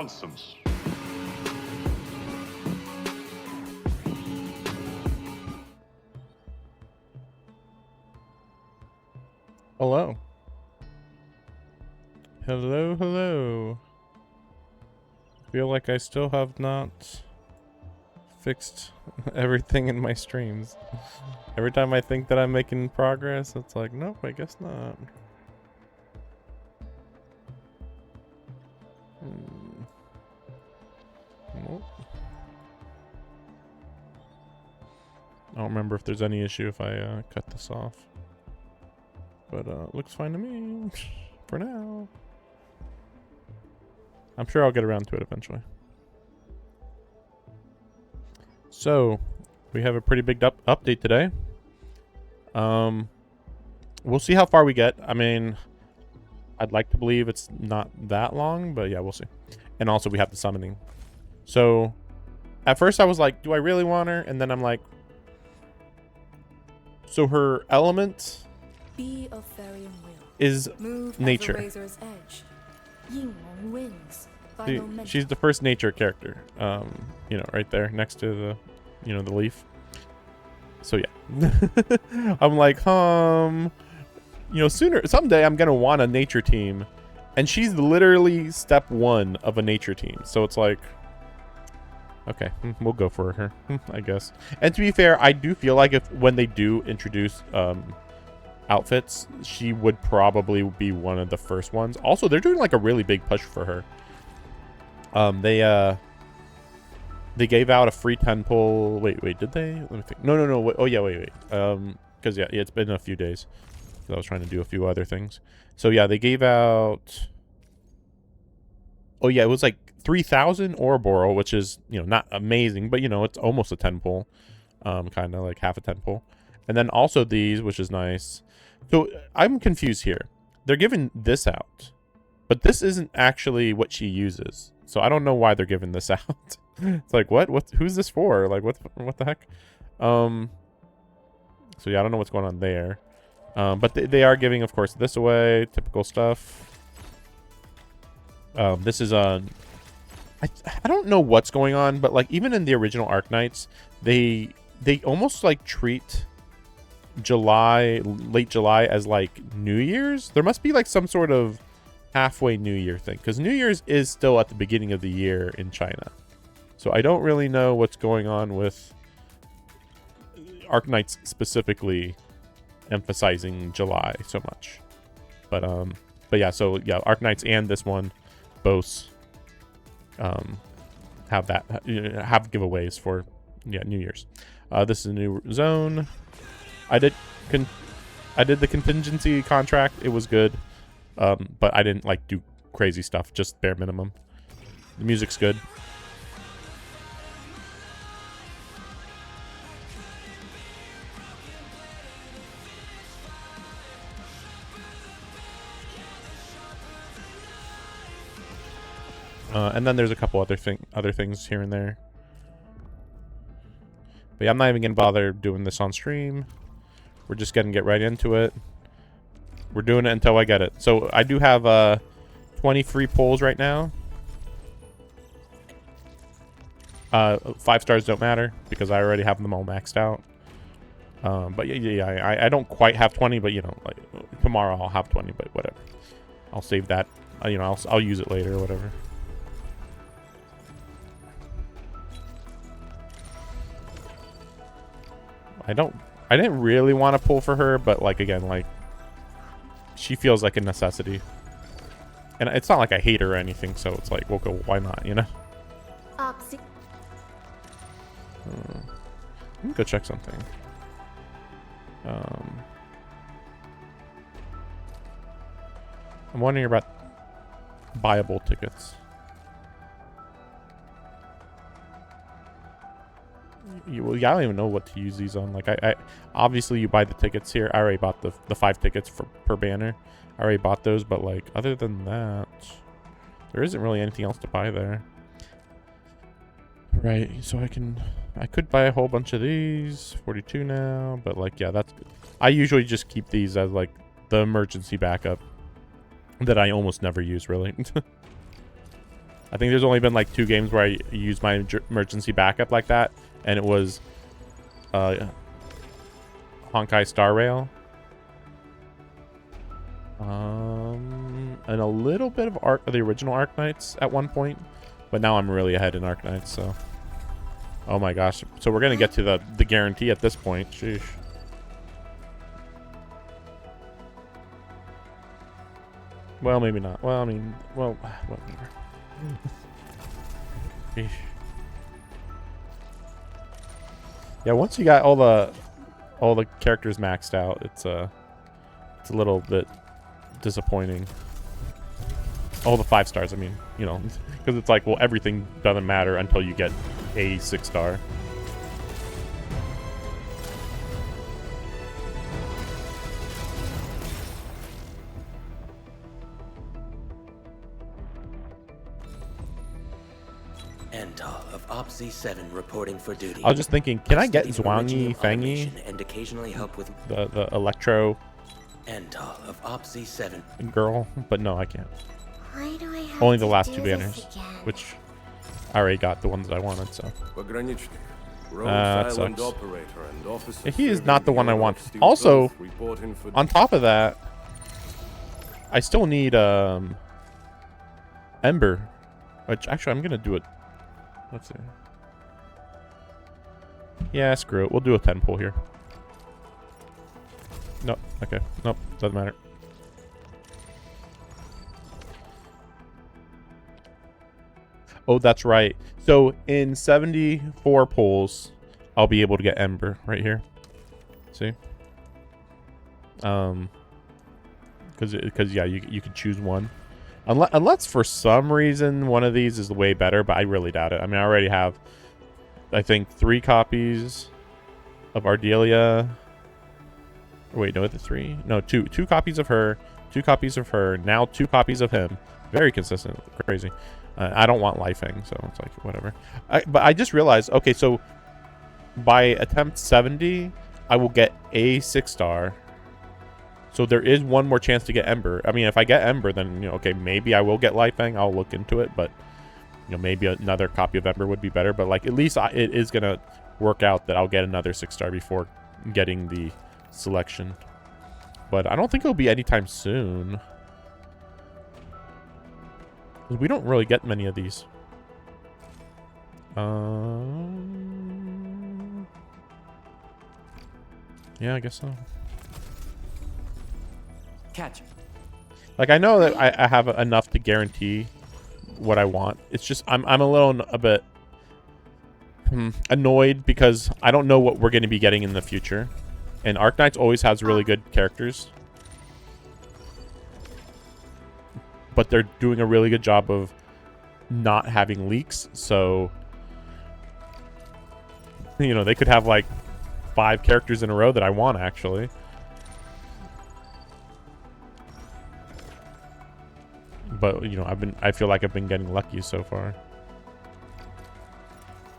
Nonsense. Hello. Hello, hello. Feel like I still have not fixed everything in my streams. Every time I think that I'm making progress, it's like, nope, I guess not. Nope. I don't remember if there's any issue if I cut this off. But looks fine to me for now. I'm sure I'll get around to it eventually. So, we have a pretty big update today. We'll see how far we get. I mean, I'd like to believe it's not that long, but yeah, we'll see. And also we have the summoning. So, at first I was like, do I really want her? And then I'm like, so her element is nature. She's the first nature character. You know, right there next to the, you know, the leaf. So yeah. I'm like, you know, someday I'm gonna want a nature team. And she's literally step 1 of a nature team. So it's like, okay, we'll go for her, I guess. And to be fair, I do feel like when they do introduce outfits, she would probably be one of the first ones. Also, they're doing like a really big push for her. They gave out a free 10 pull. Wait, did they? Let me think. No. Wait, oh yeah, wait. Because yeah, it's been a few days. I was trying to do a few other things. So yeah, they gave out. Oh yeah, it was like 3,000 Ouroboros, which is, you know, not amazing, but you know, it's almost a 10 pull, kind of like half a 10 pull. And then also these, which is nice. So I'm confused here. They're giving this out, but this isn't actually what she uses. So I don't know why they're giving this out. It's like, what? Who's this for? Like, what the heck? So yeah, I don't know what's going on there. But they are giving, of course, this away. Typical stuff. This is I don't know what's going on, but like even in the original Arknights, they almost like treat late July as like New Year's. There must be like some sort of halfway New Year thing, because New Year's is still at the beginning of the year in China. So I don't really know what's going on with Arknights specifically emphasizing July so much. But yeah, so yeah, Arknights and this one both have giveaways for New Year's. This is a new zone. I did the contingency contract. It was good, but I didn't like do crazy stuff, just bare minimum. The music's good. And then there's a couple other things here and there. But yeah, I'm not even gonna bother doing this on stream. We're just gonna get right into it. We're doing it until I get it. So I do have 20 free pulls right now. 5 stars don't matter because I already have them all maxed out. But yeah, I don't quite have 20, but you know, like tomorrow I'll have 20, but whatever. I'll save that. You know, I'll use it later or whatever. I didn't really want to pull for her, but like again, like she feels like a necessity. And it's not like I hate her or anything, so it's like, we'll go, why not, you know? Let me go check something. I'm wondering about buyable tickets. Well, yeah, I don't even know what to use these on. Like, I obviously you buy the tickets here. I already bought the 5 tickets per banner. I already bought those, but like other than that, there isn't really anything else to buy there. Right, so I could buy a whole bunch of these. 42 now, but like yeah, that's good. I usually just keep these as like the emergency backup that I almost never use really. I think there's only been like 2 games where I used my emergency backup like that, and it was Honkai Star Rail, and a little bit of the original Arknights at one point, but now I'm really ahead in Arknights. So, oh my gosh, so we're gonna get to the guarantee at this point. Sheesh. Well, maybe not. Well, I mean, well, whatever. Sheesh. Yeah, once you got all the characters maxed out, it's a little bit disappointing. All the 5 stars, I mean, you know, because it's like, well, everything doesn't matter until you get a 6-star. Of Op Z7 reporting for duty. I was just thinking, can I get Zwangi Fangi and occasionally help with the electro of Op Z7 girl? But no, I can't. Why do I have Only the to last do 2 this banners, again? which I already got the ones that I wanted. So that sucks. He is not the one I want. Also, on top of that, I still need Ember, which actually I'm gonna do it. Let's see. Yeah, screw it. We'll do a 10 pull here. Nope. Okay. Nope. Doesn't matter. Oh, that's right. So in 74 pulls, I'll be able to get Ember right here. See? Because yeah, you could choose one. Unless for some reason one of these is way better, but I really doubt it. I mean, I already have, I think, 3 copies of Ardelia. Wait, no, the 3? No, 2. 2 copies of her, 2 copies of her, now 2 copies of him. Very consistent. Crazy. I don't want Lifeng, so it's like, whatever. But I just realized, okay, so by attempt 70, I will get a 6-star. So there is one more chance to get Ember. I mean, if I get Ember, then, you know, okay, maybe I will get Lifeng. I'll look into it, but, you know, maybe another copy of Ember would be better. But, like, at least it is going to work out that I'll get another 6-star before getting the selection. But I don't think it'll be anytime soon. We don't really get many of these. Yeah, I guess so. Catch. Like, I know that I have enough to guarantee what I want. It's just I'm a bit annoyed because I don't know what we're going to be getting in the future. And Arknights always has really good characters. But they're doing a really good job of not having leaks. So, you know, they could have like 5 characters in a row that I want, actually. But, you know, I feel like I've been getting lucky so far.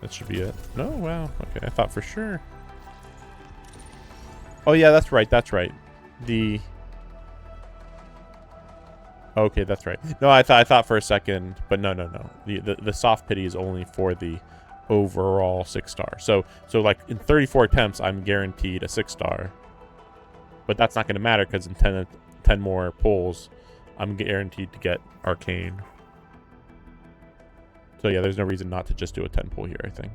That should be it. No, wow. Okay, I thought for sure. Oh yeah, that's right. That's right. Okay, that's right. No, I thought for a second, but no. The soft pity is only for the overall 6-star. So like in 34 attempts, I'm guaranteed a 6-star. But that's not going to matter because in 10 more pulls, I'm guaranteed to get Arcane. So yeah, there's no reason not to just do a 10 pull here, I think.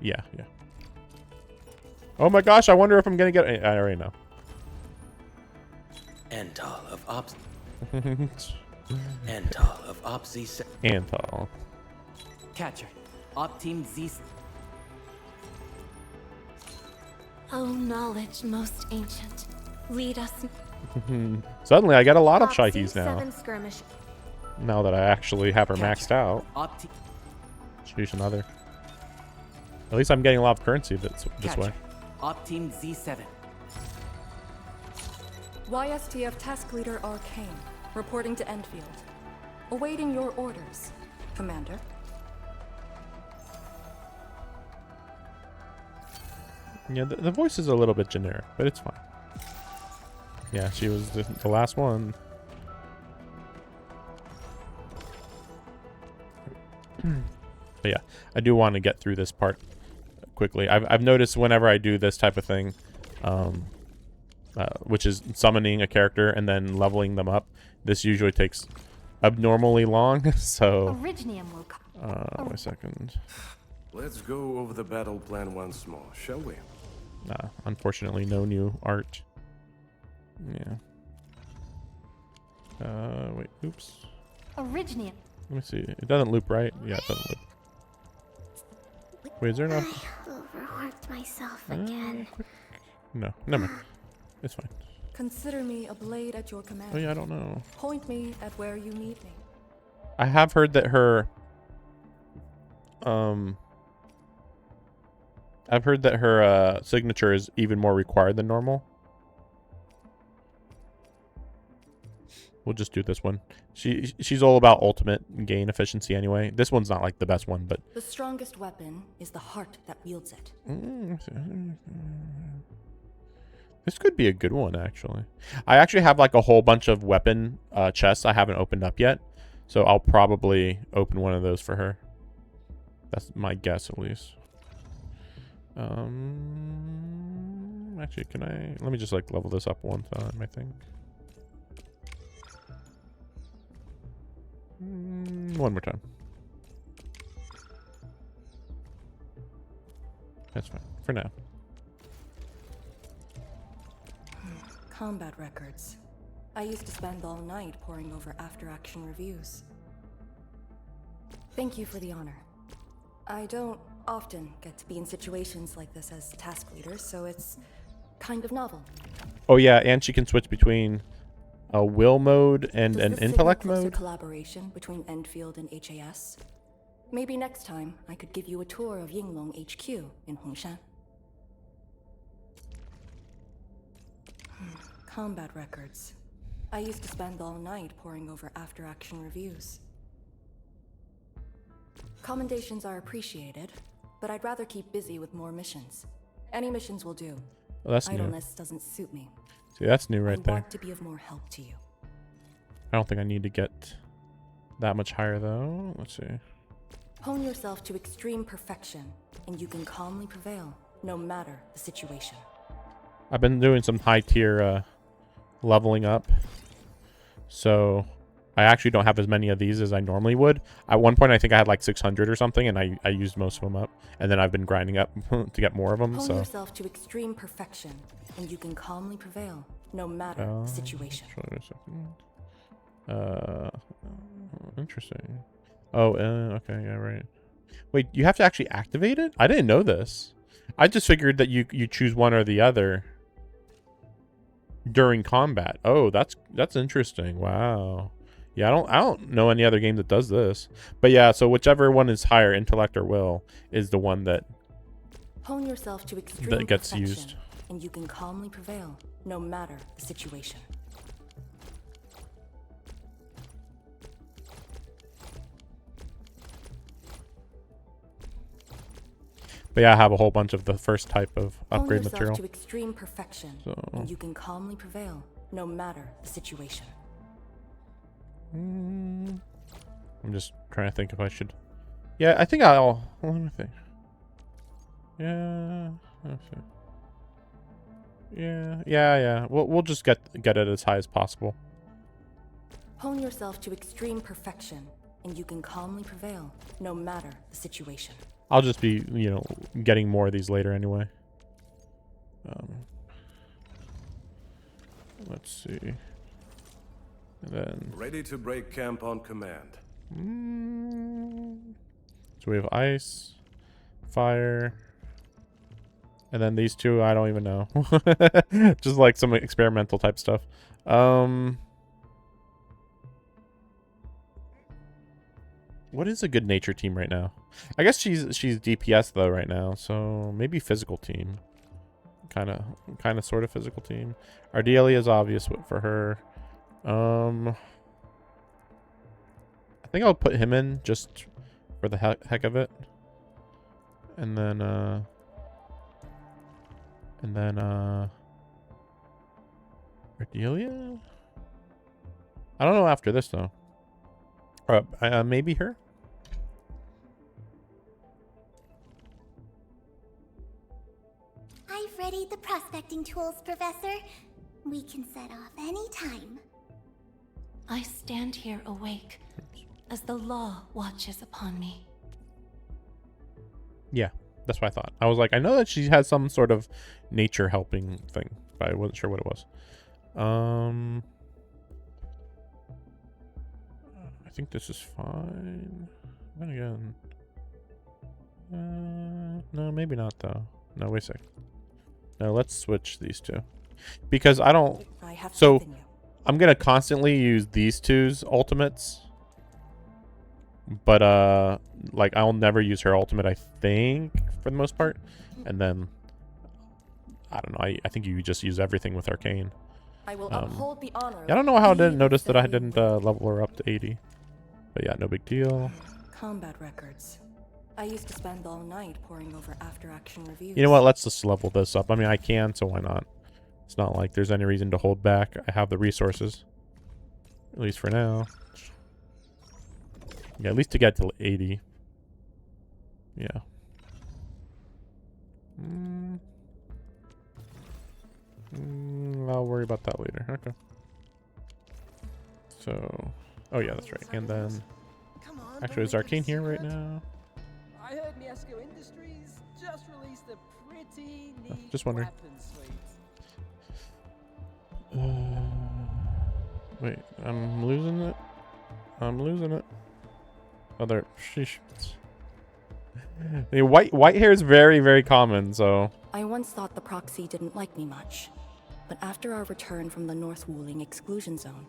Yeah. Oh my gosh, I wonder if I'm going to get... I already know. Antal of Ops. Antal of Ops Z. Antal. Catcher. Op Team Z. Oh, knowledge most ancient, lead us. Suddenly, I got a lot of Op Shihis now. Z7 skirmish. Now that I actually have her maxed out. Op Sheesh, another. At least I'm getting a lot of currency this way. Op Team Z7. YSTF Task Leader Arcane, reporting to Endfield. Awaiting your orders, Commander. Yeah, the voice is a little bit generic, but it's fine. Yeah, she was the last one. But yeah, I do want to get through this part quickly. I've noticed whenever I do this type of thing, which is summoning a character and then leveling them up, this usually takes abnormally long. So, Originium will come. wait a second. Let's go over the battle plan once more, shall we? Unfortunately, no new art. Yeah. Wait, oops. Originium. Let me see. It doesn't loop, right? Yeah, it doesn't loop. Wait, is there enough? I overworked myself again. No, never mind. It's fine. Consider me a blade at your command. Oh yeah, I don't know. Point me at where you need me. I have heard that her I've heard that her signature is even more required than normal. We'll just do this one. She's all about ultimate gain efficiency anyway. This one's not like the best one, but The strongest weapon is the heart that wields it. this could be a good one actually. I actually have like a whole bunch of weapon chests I haven't opened up yet, so I'll probably open one of those for her. That's my guess at least. Actually, can I? Let me just like level this up one time, I think. One more time. That's fine for now. Combat records. I used to spend all night poring over after-action reviews. Thank you for the honor. I don't often get to be in situations like this as task leader, so it's kind of novel. Oh yeah, and she can switch between a will mode and Does an this signal intellect closer mode. collaboration between Endfield and HAS? Maybe next time I could give you a tour of Yinglong HQ in Hongshan. Combat records. I used to spend all night poring over after-action reviews. Commendations are appreciated, but I'd rather keep busy with more missions. Any missions will do. Oh, that's new. Idleness doesn't suit me. See, that's new right I there. want to be of more help to you. I don't think I need to get that much higher though. Let's see. Hone yourself to extreme perfection, and you can calmly prevail, no matter the situation. I've been doing some high tier leveling up, so I actually don't have as many of these as I normally would. At one point I think I had like 600 or something, and I used most of them up, and then I've been grinding up to get more of them. Hone So yourself to extreme perfection, and you can calmly prevail, no matter the situation. Interesting. Oh, okay, yeah, right. Wait, you have to actually activate it? I didn't know this. I just figured that you choose one or the other during combat. Oh, that's interesting. Wow. Yeah, I don't know any other game that does this. But yeah, so whichever one is higher, intellect or will, is the one that Hone yourself to extreme that gets perfection, used. and you can calmly prevail, no matter the situation. But yeah, I have a whole bunch of the first type of upgrade Hone yourself material. to extreme perfection, So and you can calmly prevail, no matter the situation. I'm just trying to think if I should. Yeah, I think I'll. Let me think. Yeah. Let's see. Yeah. We'll just get it as high as possible. Hone yourself to extreme perfection, and you can calmly prevail, no matter the situation. I'll just be, getting more of these later anyway. Let's see. And then. Ready to break camp on command. So we have ice, fire, and then these two I don't even know. Just like some experimental type stuff. What is a good nature team right now? I guess she's DPS though right now, so maybe physical team. Kind of sort of physical team. Ardelia is obvious for her. I think I'll put him in just for the heck of it. And then Ardelia? I don't know after this though. Maybe her? I've readied the prospecting tools, Professor. We can set off any time. I stand here awake as the law watches upon me. Yeah, that's what I thought. I was like, I know that she has some sort of nature helping thing, but I wasn't sure what it was. I think this is fine. Then again, no, maybe not though. No, wait a sec. No, let's switch these two because I don't. I have So faith in you. I'm gonna constantly use these two's ultimates, but like I'll never use her ultimate. I think for the most part, and then I don't know. I think you just use everything with Arcane. I will uphold the honor. I don't know how I didn't of notice that I the didn't level her up to 80. But yeah, no big deal. combat records. I used to spend all night poring over after-action reviews. You know what? Let's just level this up. I mean, I can, so why not? It's not like there's any reason to hold back. I have the resources. At least for now. Yeah, at least to get to 80. Yeah. I'll worry about that later. Okay. So, oh yeah, that's right. And then, actually, is Arcane here right now? I heard Miasco Industries just released a pretty neat just wondering. weapon suite. Wait, I'm losing it. I'm losing it. Oh, there. Sheesh. The white hair is very, very common. So I once thought the proxy didn't like me much, but after our return from the North Wooling Exclusion Zone,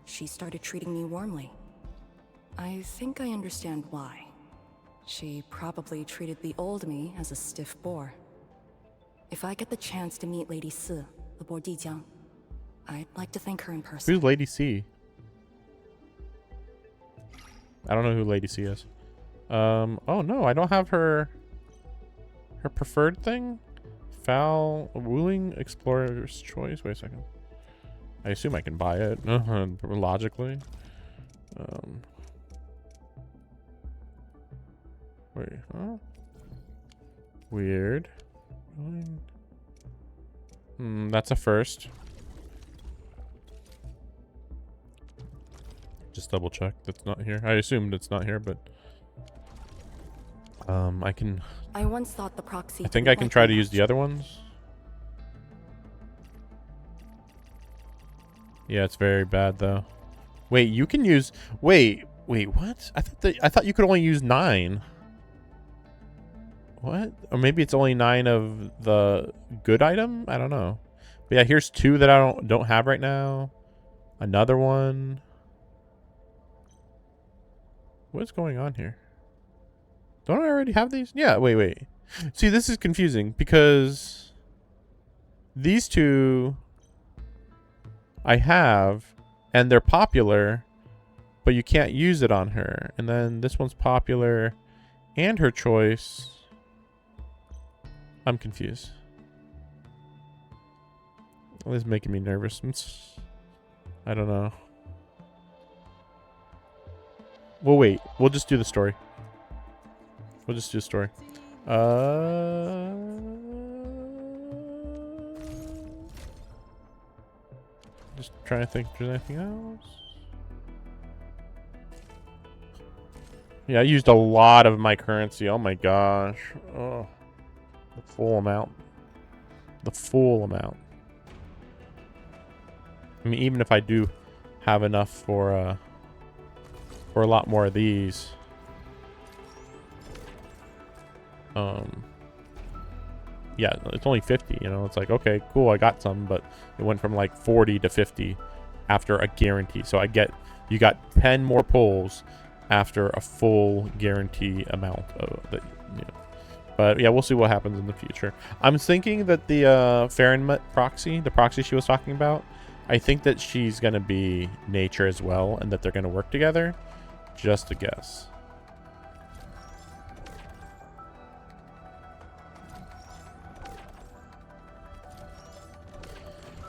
she started treating me warmly. I think I understand why. She probably treated the old me as a stiff bore. If I get the chance to meet Lady Si, the Bordijiang, I'd like to thank her in person. who's Lady C? I don't know who Lady C is. Oh no, I don't have her preferred thing. Foul Wooling Explorer's Choice. Wait a second. I assume I can buy it logically. Wait, huh? Weird. That's a first. Just double check that's not here. I assumed it's not here, but I can. I once thought the proxy. I think I can try to use the other ones. Yeah, it's very bad though. Wait, you can use. Wait, what? I thought you could only use 9. What? Or maybe it's only 9 of the good item. I don't know. But yeah, here's 2 that I don't have right now. Another one. What's going on here? Don't I already have these? Yeah, wait. See, this is confusing because these 2 I have and they're popular, but you can't use it on her. And then this one's popular and her choice. I'm confused. Well, this is making me nervous. I don't know. Well, wait. We'll just do the story. We'll just do the story. Just trying to think if there's anything else. Yeah, I used a lot of my currency. Oh my gosh. Oh. The full amount. The full amount. I mean, even if I do have enough for a lot more of these. Yeah, it's only 50, you know. It's like, okay, cool, I got some, but it went from like 40 to 50 after a guarantee. So you got 10 more pulls after a full guarantee amount of that, you know. But yeah, we'll see what happens in the future. I'm thinking that the Fahrenheit proxy, the proxy she was talking about, I think that she's going to be nature as well, and that they're going to work together. Just a guess.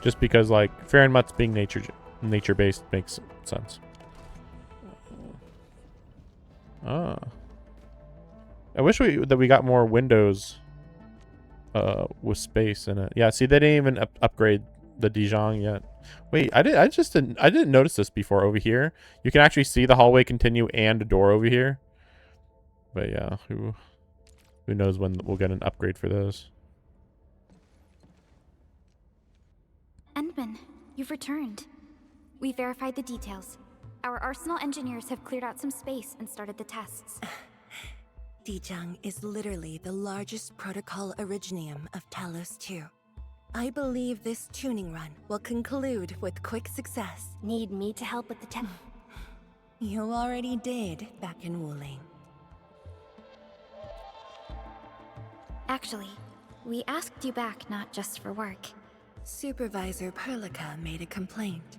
Just because, like, Fahrenheit's being nature-based makes sense. I wish that we got more windows with space in it. Yeah, see, they didn't even upgrade the Dijon yet. Wait, I didn't notice this before. Over here, you can actually see the hallway continue and a door over here. But yeah, who knows when we'll get an upgrade for those. Endman, you've returned. We verified the details. Our Arsenal engineers have cleared out some space and started the tests. Dijon is literally the largest protocol originium of Talos 2. I believe this tuning run will conclude with quick success. Need me to help with the tech? You already did back in Wuling. Actually, we asked you back not just for work. Supervisor Perlica made a complaint.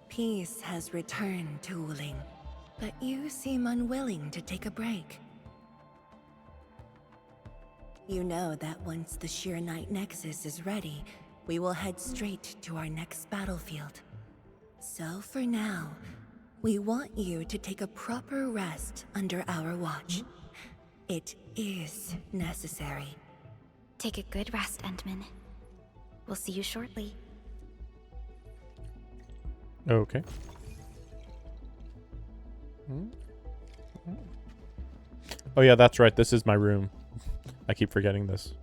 Peace has returned to Wuling, but you seem unwilling to take a break. You know that once the Sheer Night Nexus is ready, we will head straight to our next battlefield. So for now, we want you to take a proper rest under our watch. It is necessary. Take a good rest, Endman. We'll see you shortly. Okay. Oh yeah, that's right. This is my room. I keep forgetting this.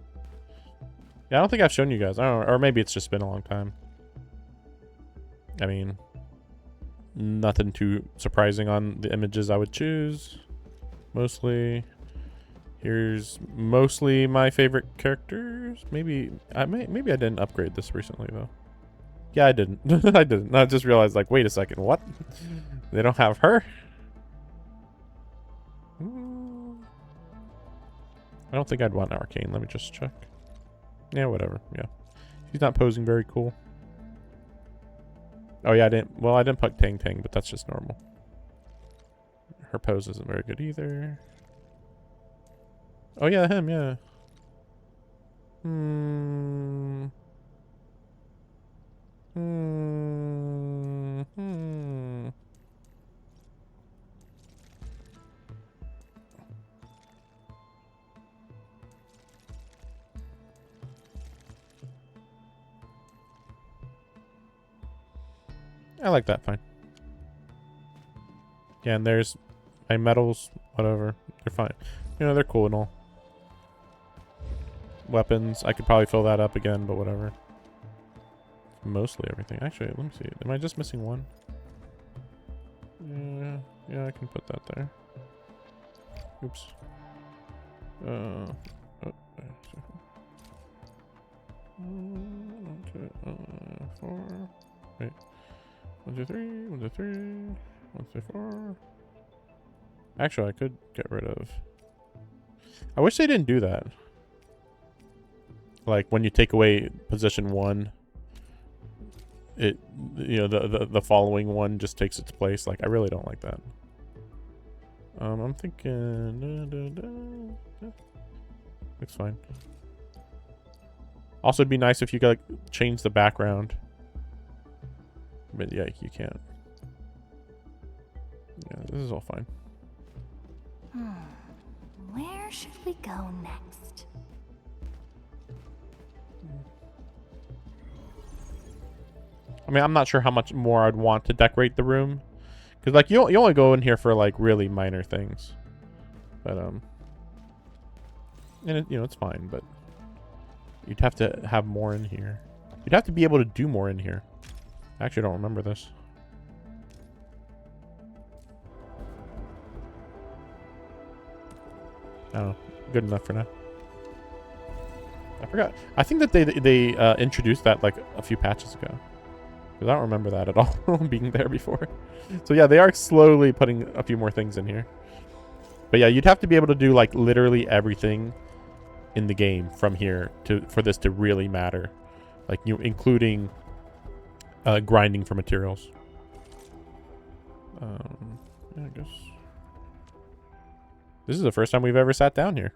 Yeah, I don't think I've shown you guys. I don't know, or maybe it's just been a long time. I mean, nothing too surprising on the images I would choose. Mostly, here's mostly my favorite characters. Maybe I didn't upgrade this recently though. Yeah, I didn't. I didn't. I just realized, like, wait a second, what? They don't have her? I don't think I'd want Arcane. Let me just check. Yeah, whatever. Yeah. She's not posing very cool. Oh, yeah, I didn't put Tang Tang, but that's just normal. Her pose isn't very good either. Oh, yeah, him, yeah. I like that fine. Yeah, and there's my medals, whatever. They're fine. You know, they're cool and all. Weapons, I could probably fill that up again, but whatever. Mostly everything. Actually, let me see. Am I just missing one? Yeah, I can put that there. Oops. Oh, 1, 2, 4. Wait. 1, 2, 3. 1, 2, 3. 1, 2, 4. Actually, I could get rid of. I wish they didn't do that. Like when you take away position 1, it, you know, the following one just takes its place. Like, I really don't like that. I'm thinking looks fine. Also, it'd be nice if you could, like, change the background, but yeah, you can't. Yeah, this is all fine. Where should we go next? I mean, I'm not sure how much more I'd want to decorate the room, because, like, you only go in here for, like, really minor things. But and it, you know, it's fine, but you'd have to have more in here. You'd have to be able to do more in here. I actually don't remember this. I don't know. Good enough for now. I forgot. I think that they introduced that like a few patches ago. Because I don't remember that at all being there before. So yeah, they are slowly putting a few more things in here. But yeah, you'd have to be able to do like literally everything in the game from here for this to really matter. Like, you including grinding for materials. Yeah, I guess this is the first time we've ever sat down here.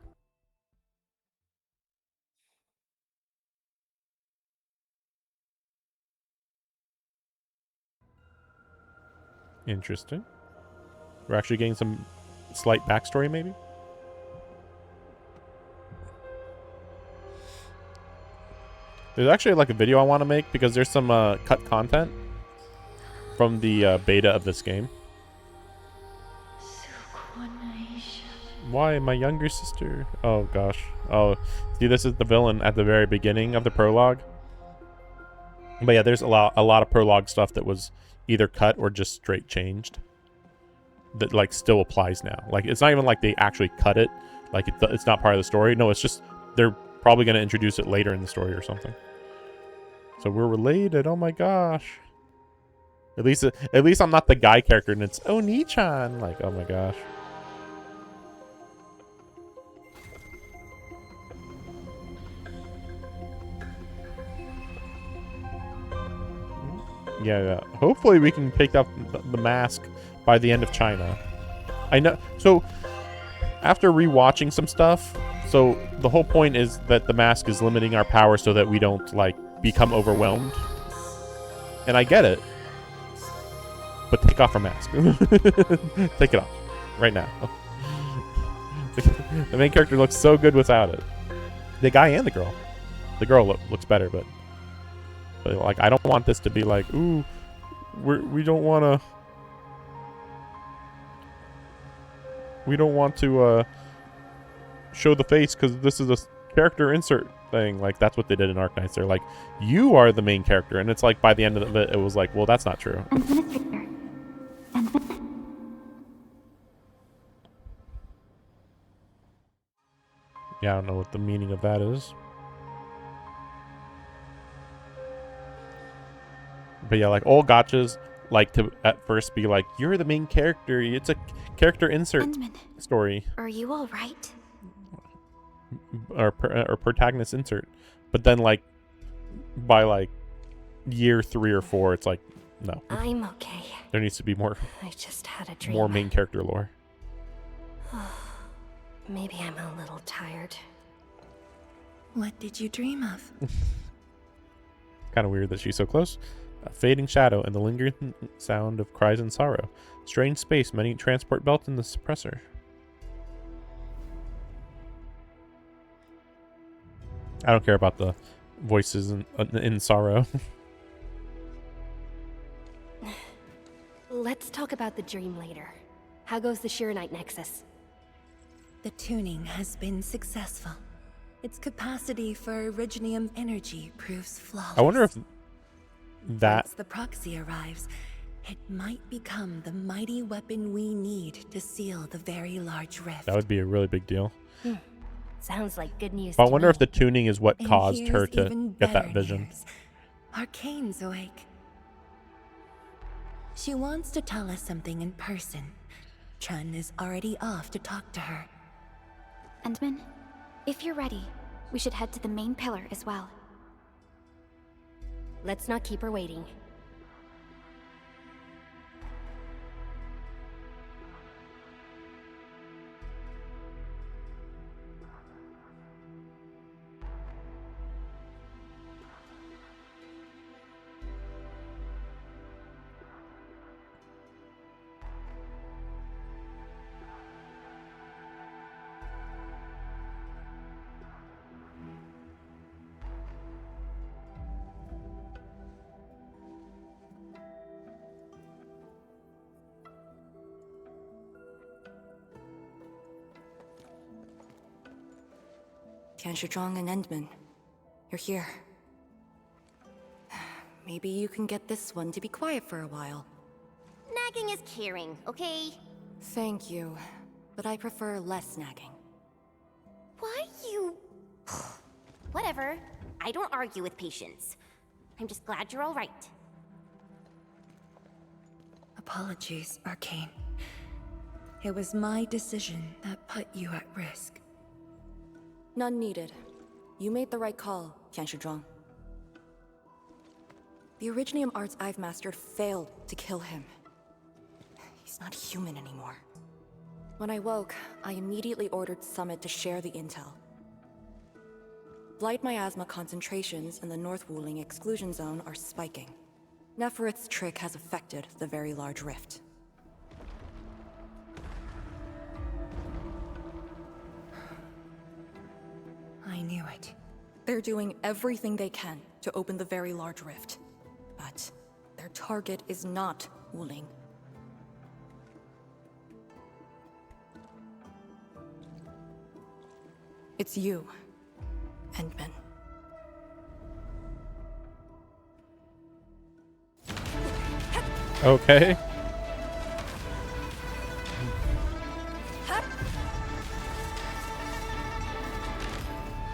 Interesting. We're actually getting some slight backstory, maybe. There's actually like a video I want to make because there's some cut content from the beta of this game. Why, my younger sister? Oh gosh. Oh, see, this is the villain at the very beginning of the prologue. But yeah, there's a lot of prologue stuff that was either cut or just straight changed. That like still applies now. Like it's not even like they actually cut it. Like it's not part of the story. No, it's just they're probably going to introduce it later in the story or something. So we're related. Oh my gosh. At least I'm not the guy character and it's Oni-chan. Like, oh my gosh. Yeah. Hopefully we can pick up the mask by the end of China. I know. So after rewatching some stuff, so the whole point is that the mask is limiting our power so that we don't like become overwhelmed. And I get it. But take off our mask. Take it off right now. The main character looks so good without it. The guy and the girl. The girl looks better, but like I don't want this to be like, ooh, we don't want to show the face because this is a character insert thing. Like that's what they did in Arknights. They're like, you are the main character, and it's like by the end of it, it was like, well, that's not true. Yeah, I don't know what the meaning of that is. But yeah, like all gotchas like to at first be like, you're the main character. It's a character insert story. Are you all right? Or protagonist insert. But then like by like year 3 or 4, it's like, no. I'm okay. There needs to be more. I just had a dream. More main character lore. Maybe I'm a little tired. What did you dream of? Kind of weird that she's so close. A fading shadow and the lingering sound of cries and sorrow. Strange space, many transport belt in the suppressor. I don't care about the voices in sorrow. Let's talk about the dream later. How goes the Shiranite Nexus? The tuning has been successful. Its capacity for originium energy proves flawless. I wonder if that... Once the proxy arrives, it might become the mighty weapon we need to seal the very large rift. That would be a really big deal. Sounds like good news. But I wonder if the tuning is what And caused her here's to even get that better vision. news. Arcane's awake. She wants to tell us something in person. Chun is already off to talk to her. Endman, if you're ready, we should head to the main pillar as well. Let's not keep her waiting. Tianshizhuang and Endman, you're here. Maybe you can get this one to be quiet for a while. Nagging is caring, okay? Thank you, but I prefer less nagging. Why you... Whatever. I don't argue with patience. I'm just glad you're all right. Apologies, Arcane. It was my decision that put you at risk. None needed. You made the right call, Tianshizhuang. The originium arts I've mastered failed to kill him. He's not human anymore. When I woke, I immediately ordered Summit to share the intel. Blight miasma concentrations in the North Wuling Exclusion Zone are spiking. Neferith's trick has affected the very large rift. I knew it. They're doing everything they can to open the very large rift. But their target is not Wuling. It's you, Endman. Okay.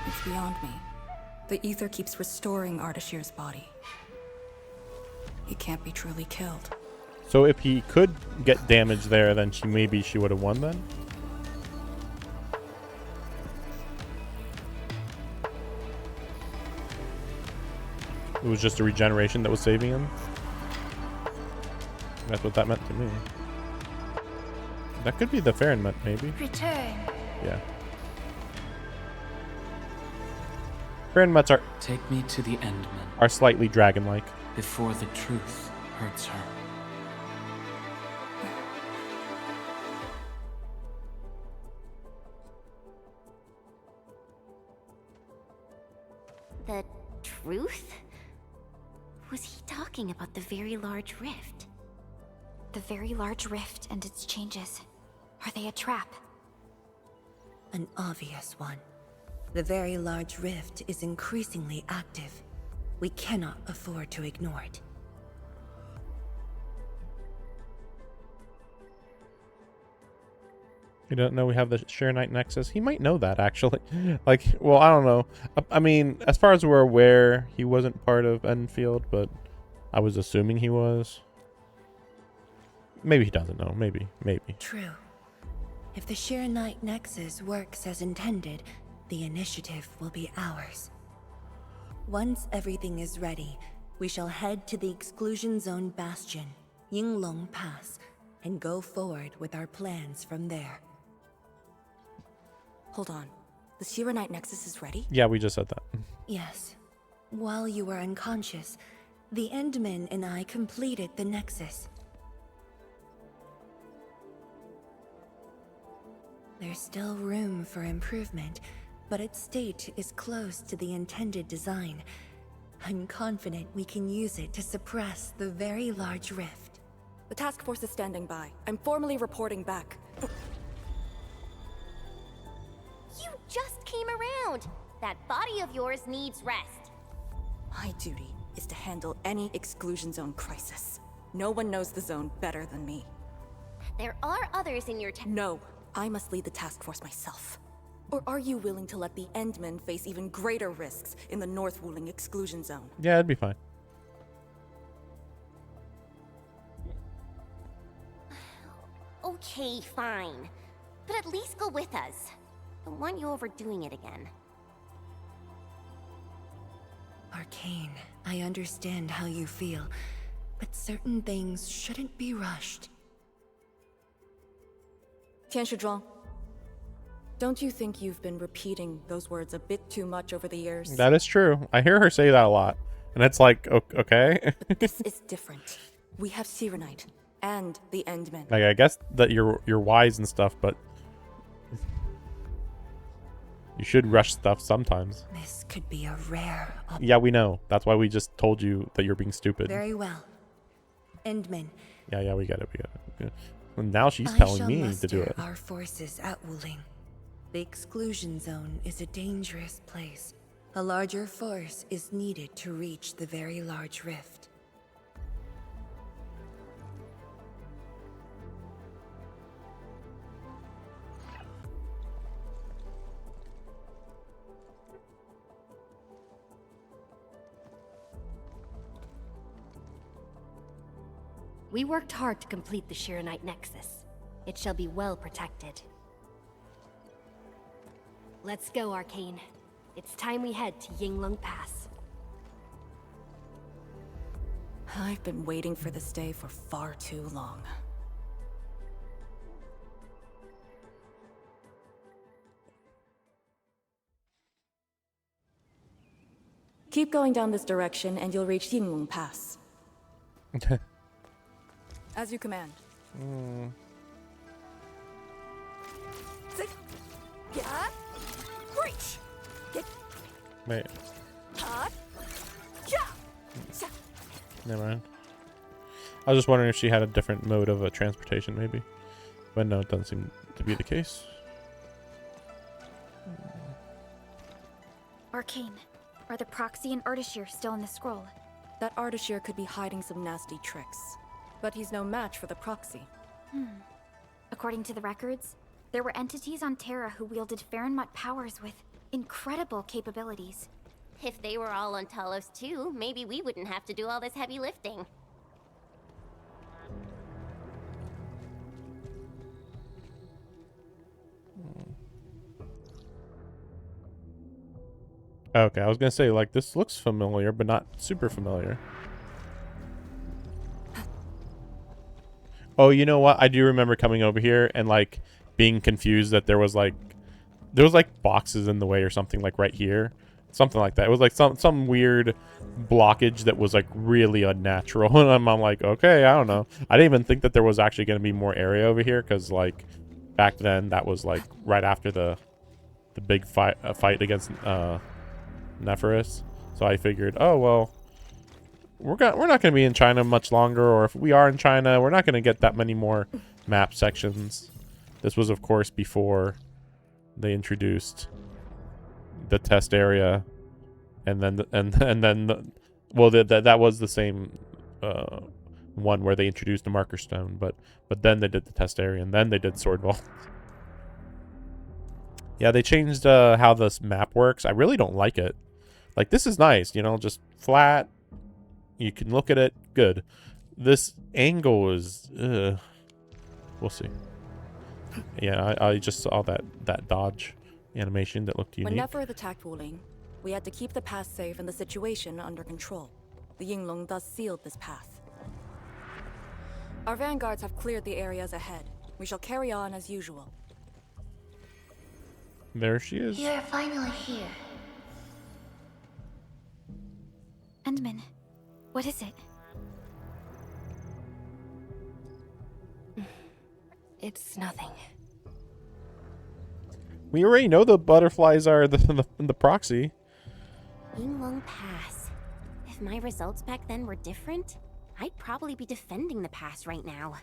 It's beyond me. The ether keeps restoring Ardashir's body. He can't be truly killed. So if he could get damage there, then maybe she would have won then? It was just a regeneration that was saving him? That's what that meant to me. That could be the Farron meant, maybe. Return. Yeah. Farron mets Take me to the Endman are slightly dragon-like. before the truth hurts her. The truth? Was he talking about the very large rift? The very large rift and its changes. Are they a trap? An obvious one. The very large rift is increasingly active. We cannot afford to ignore it. You don't know we have the Sharonite Nexus? He might know that, actually. Like, well, I don't know. I mean, as far as we're aware, he wasn't part of Endfield, but I was assuming he was. Maybe he doesn't know. Maybe. True. If the Sharonite Nexus works as intended, the initiative will be ours. Once everything is ready, we shall head to the Exclusion Zone Bastion, Yinglong Pass, and go forward with our plans from there. Hold on. The Shiranite Nexus is ready? Yeah, we just said that. Yes. While you were unconscious, the Endman and I completed the Nexus. There's still room for improvement, but its state is close to the intended design. I'm confident we can use it to suppress the very large rift. The task force is standing by. I'm formally reporting back. You just came around. That body of yours needs rest. My duty is to handle any Exclusion Zone crisis. No one knows the zone better than me. There are others in your No, I must lead the task force myself. Or are you willing to let the Endmen face even greater risks in the North Wuling Exclusion Zone? Yeah, it'd be fine. Okay, fine. But at least go with us. Don't want you overdoing it again. Arcane, I understand how you feel, but certain things shouldn't be rushed. Tianshizhuang, don't you think you've been repeating those words a bit too much over the years? That is true. I hear her say that a lot. And it's like, okay. But this is different. We have Sirenite and the Endmen. Like, I guess that you're wise and stuff, but you should rush stuff sometimes. This could be a rare Yeah, we know. That's why we just told you that you're being stupid. Very well. Endman. Yeah, we get it. Yeah. Well, now she's telling me to do it. Our forces at Wuling. The Exclusion Zone is a dangerous place. A larger force is needed to reach the very large rift. We worked hard to complete the Shiranite Nexus. It shall be well protected. Let's go, Arcane. It's time we head to Yinglong Pass. I've been waiting for this day for far too long. Keep going down this direction and you'll reach Yinglong Pass. As you command. Sit. Yeah. Reach. Get. Wait. Never mind. I was just wondering if she had a different mode of transportation, maybe. But no, it doesn't seem to be the case. Arcane. Are the proxy and Ardashir still in the scroll? That Ardashir could be hiding some nasty tricks. But he's no match for the proxy. According to the records, there were entities on Terra who wielded Farenmut powers with incredible capabilities. If they were all on Talos too, maybe we wouldn't have to do all this heavy lifting. Okay, I was gonna say, like, this looks familiar, but not super familiar. Oh, you know what? I do remember coming over here and, like, being confused that there was boxes in the way or something, like, right here. Something like that. It was, like, some weird blockage that was, like, really unnatural. And I'm like, okay, I don't know. I didn't even think that there was actually going to be more area over here, because, like, back then, that was, like, right after the big fight against, Nephris. So I figured, oh well, we're not going to be in China much longer, or if we are in China, we're not going to get that many more map sections. This was, of course, before they introduced the test area, and then that was the same one where they introduced the marker stone, but then they did the test area, and then they did sword vault. Yeah, they changed how this map works. I really don't like it. Like, this is nice, you know, just flat. You can look at it. Good. This angle is... we'll see. Yeah, I just saw that dodge animation that looked unique. When Nephir attacked Wuling, we had to keep the pass safe and the situation under control. The Yinglong thus sealed this path. Our vanguards have cleared the areas ahead. We shall carry on as usual. There she is. You're finally here. Endman, what is it? It's nothing. We already know the butterflies are the proxy. Yinglong Pass. If my results back then were different, I'd probably be defending the pass right now.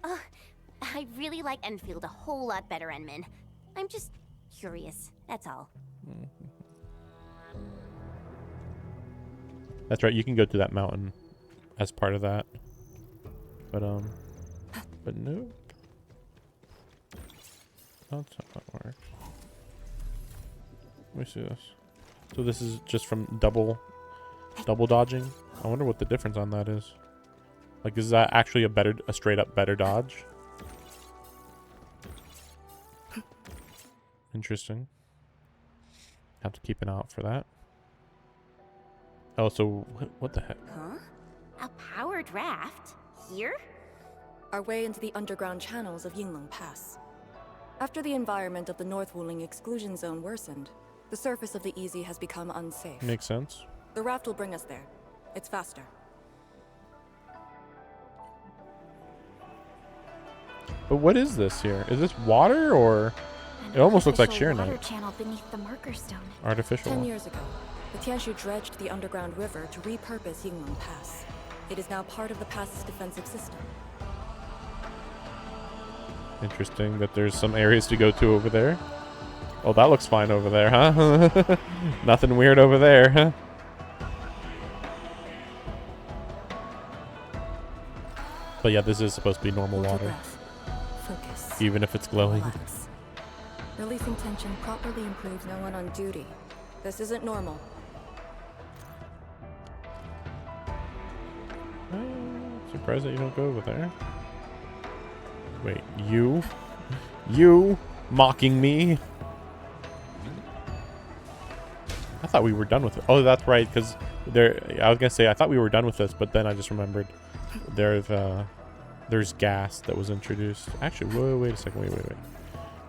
I really like Endfield a whole lot better, Enman. I'm just curious, that's all. That's right, you can go to that mountain as part of that. But nope. That's not how that works. Let me see this. So this is just from double dodging. I wonder what the difference on that is. Like, is that actually a straight up better dodge? Interesting. Have to keep an eye out for that. Oh, so what the heck? Huh? A powered raft? Here? Our way into the underground channels of Yinglong Pass. After the environment of the North Wuling Exclusion Zone worsened, the surface of the Easy has become unsafe. Makes sense. The raft will bring us there. It's faster. But what is this here? Is this water, or it almost looks like sheer water night? channel beneath the marker stone. Artificial. 10 years ago, the Tianshu dredged the underground river to repurpose Yinglong Pass. It is now part of the pass's defensive system. Interesting that there's some areas to go to over there. Oh, that looks fine over there, huh? Nothing weird over there, huh? But yeah, this is supposed to be normal water. Focus. Even if it's glowing. Relax. Releasing tension properly improves no one on duty. This isn't normal. Surprised that you don't go over there. Wait, you? You mocking me? I thought we were done with it. Oh, that's right, because I was gonna say I thought we were done with this, but then I just remembered there's gas that was introduced. Actually, wait a second. Wait.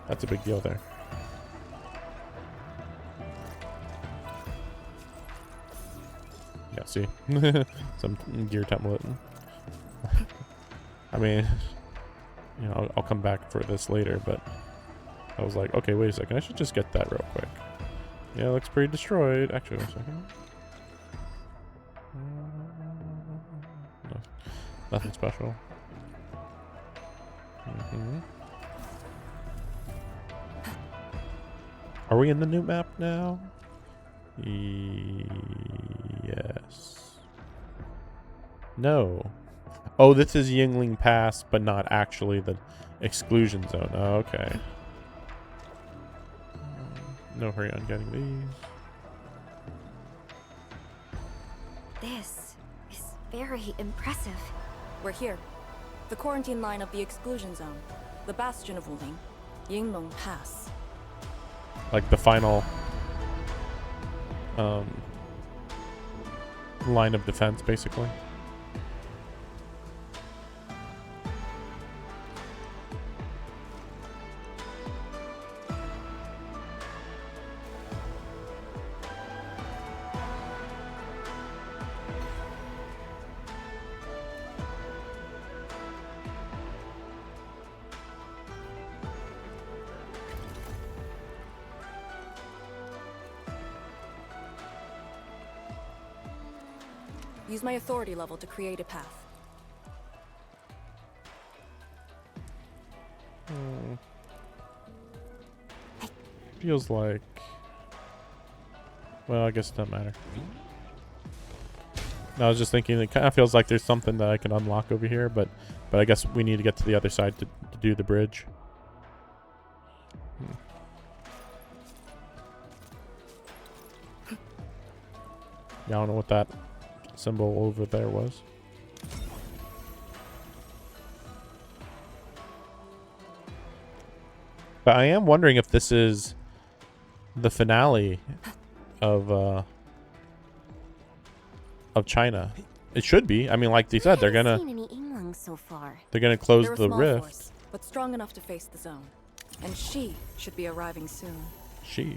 That's a big deal there. Yeah, see? Some gear template. I mean, you know, I'll come back for this later, but I was like, okay, wait a second. I should just get that real quick. Yeah, it looks pretty destroyed. Actually, 1 second. No, nothing special. Are we in the new map now? Yes. No. Oh, this is Yingling Pass, but not actually the exclusion zone. Oh, okay. No hurry on getting these. This is very impressive. We're here. The quarantine line of the exclusion zone. The bastion of Wuling. Yinglong Pass. Like the final line of defense, basically. Use my authority level to create a path. Feels like... Well, I guess it doesn't matter. I was just thinking it kind of feels like there's something that I can unlock over here, but I guess we need to get to the other side to do the bridge. Yeah, I don't know what that symbol over there was. But I am wondering if this is the finale of China. It should be. I mean, like they said, they're gonna close the rift. Force, but strong enough to face the zone. And she should be arriving soon. She?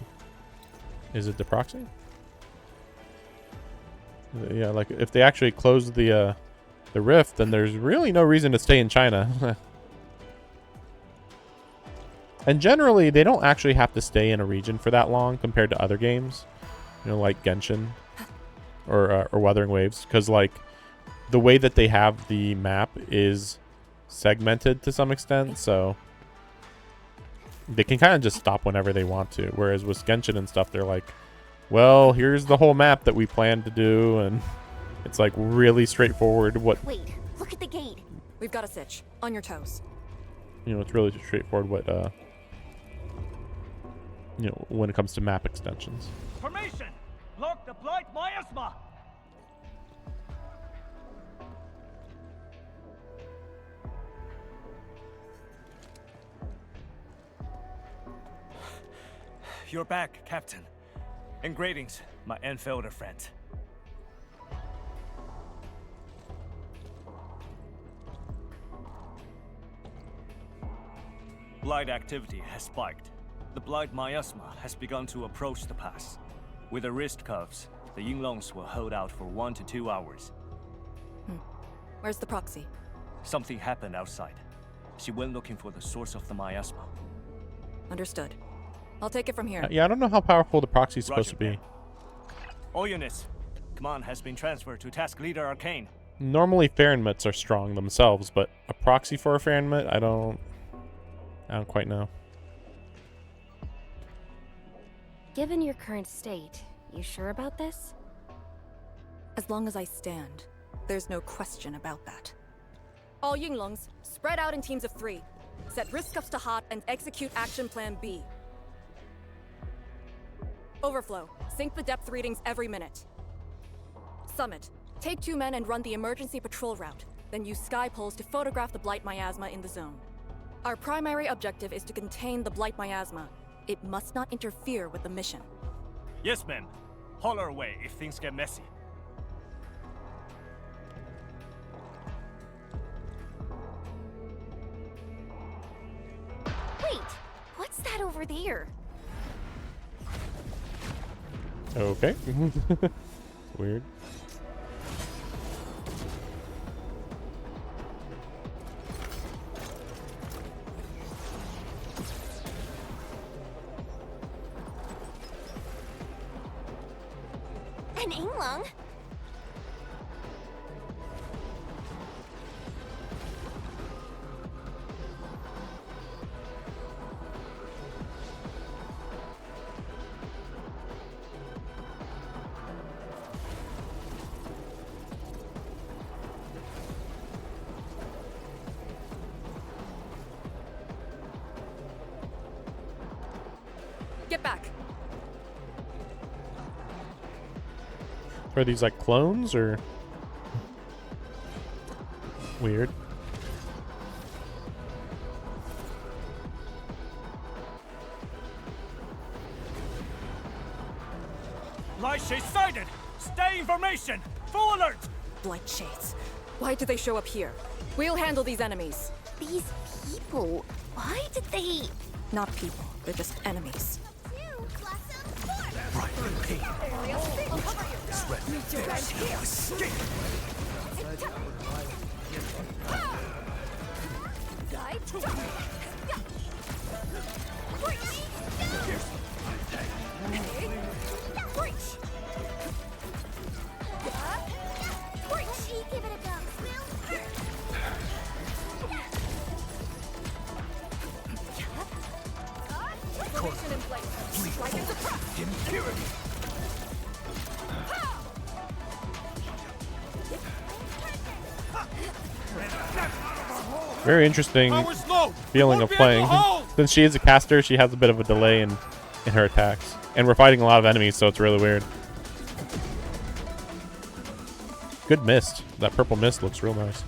Is it the proxy? Yeah, like if they actually close the rift, then there's really no reason to stay in China. And generally, they don't actually have to stay in a region for that long compared to other games, you know, like Genshin or Wuthering Waves, because like the way that they have the map is segmented to some extent, so they can kind of just stop whenever they want to. Whereas with Genshin and stuff, they're like, well, here's the whole map that we plan to do, and it's like really straightforward. Wait, look at the gate. We've got a sitch. On your toes. You know, it's really straightforward what you know, when it comes to map extensions. Formation! Lock the blight miasma! You're back, Captain. And greetings, my Endfielder friend. Blight activity has spiked. The blight miasma has begun to approach the pass. With the wrist cuffs, the Yinglongs will hold out for 1 to 2 hours. Where's the proxy? Something happened outside. She went looking for the source of the miasma. Understood. I'll take it from here. Yeah, I don't know how powerful the proxy is supposed to be. All units, command has been transferred to Task Leader Arcane. Normally, Farenmits are strong themselves, but a proxy for a Farenmit, I don't quite know. Given your current state, you sure about this? As long as I stand, there's no question about that. All Yinglongs, spread out in teams of 3. Set wrist cuffs to hot and execute action plan B. Overflow, sync the depth readings every minute. Summit, take 2 men and run the emergency patrol route, then use sky poles to photograph the blight miasma in the zone. Our primary objective is to contain the blight miasma. It must not interfere with the mission. Yes, ma'am. Holler away if things get messy. Wait, what's that over there? Okay. Weird. An Yinglong? Get back. Are these like clones or weird? Light shade sighted! Stay in formation! Full alert! Blight Shades. Why did they show up here? We'll handle these enemies. These people, why did they... Not people, they're just enemies. Right, okay. It's red. There's no escape. Give it a go, Will. Formation in place. Like it's a press. Impurity. Very interesting feeling of playing. Since she is a caster, she has a bit of a delay in her attacks. And we're fighting a lot of enemies, so it's really weird. Good mist. That purple mist looks real nice.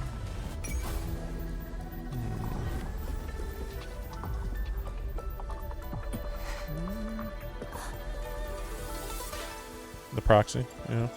The proxy, yeah.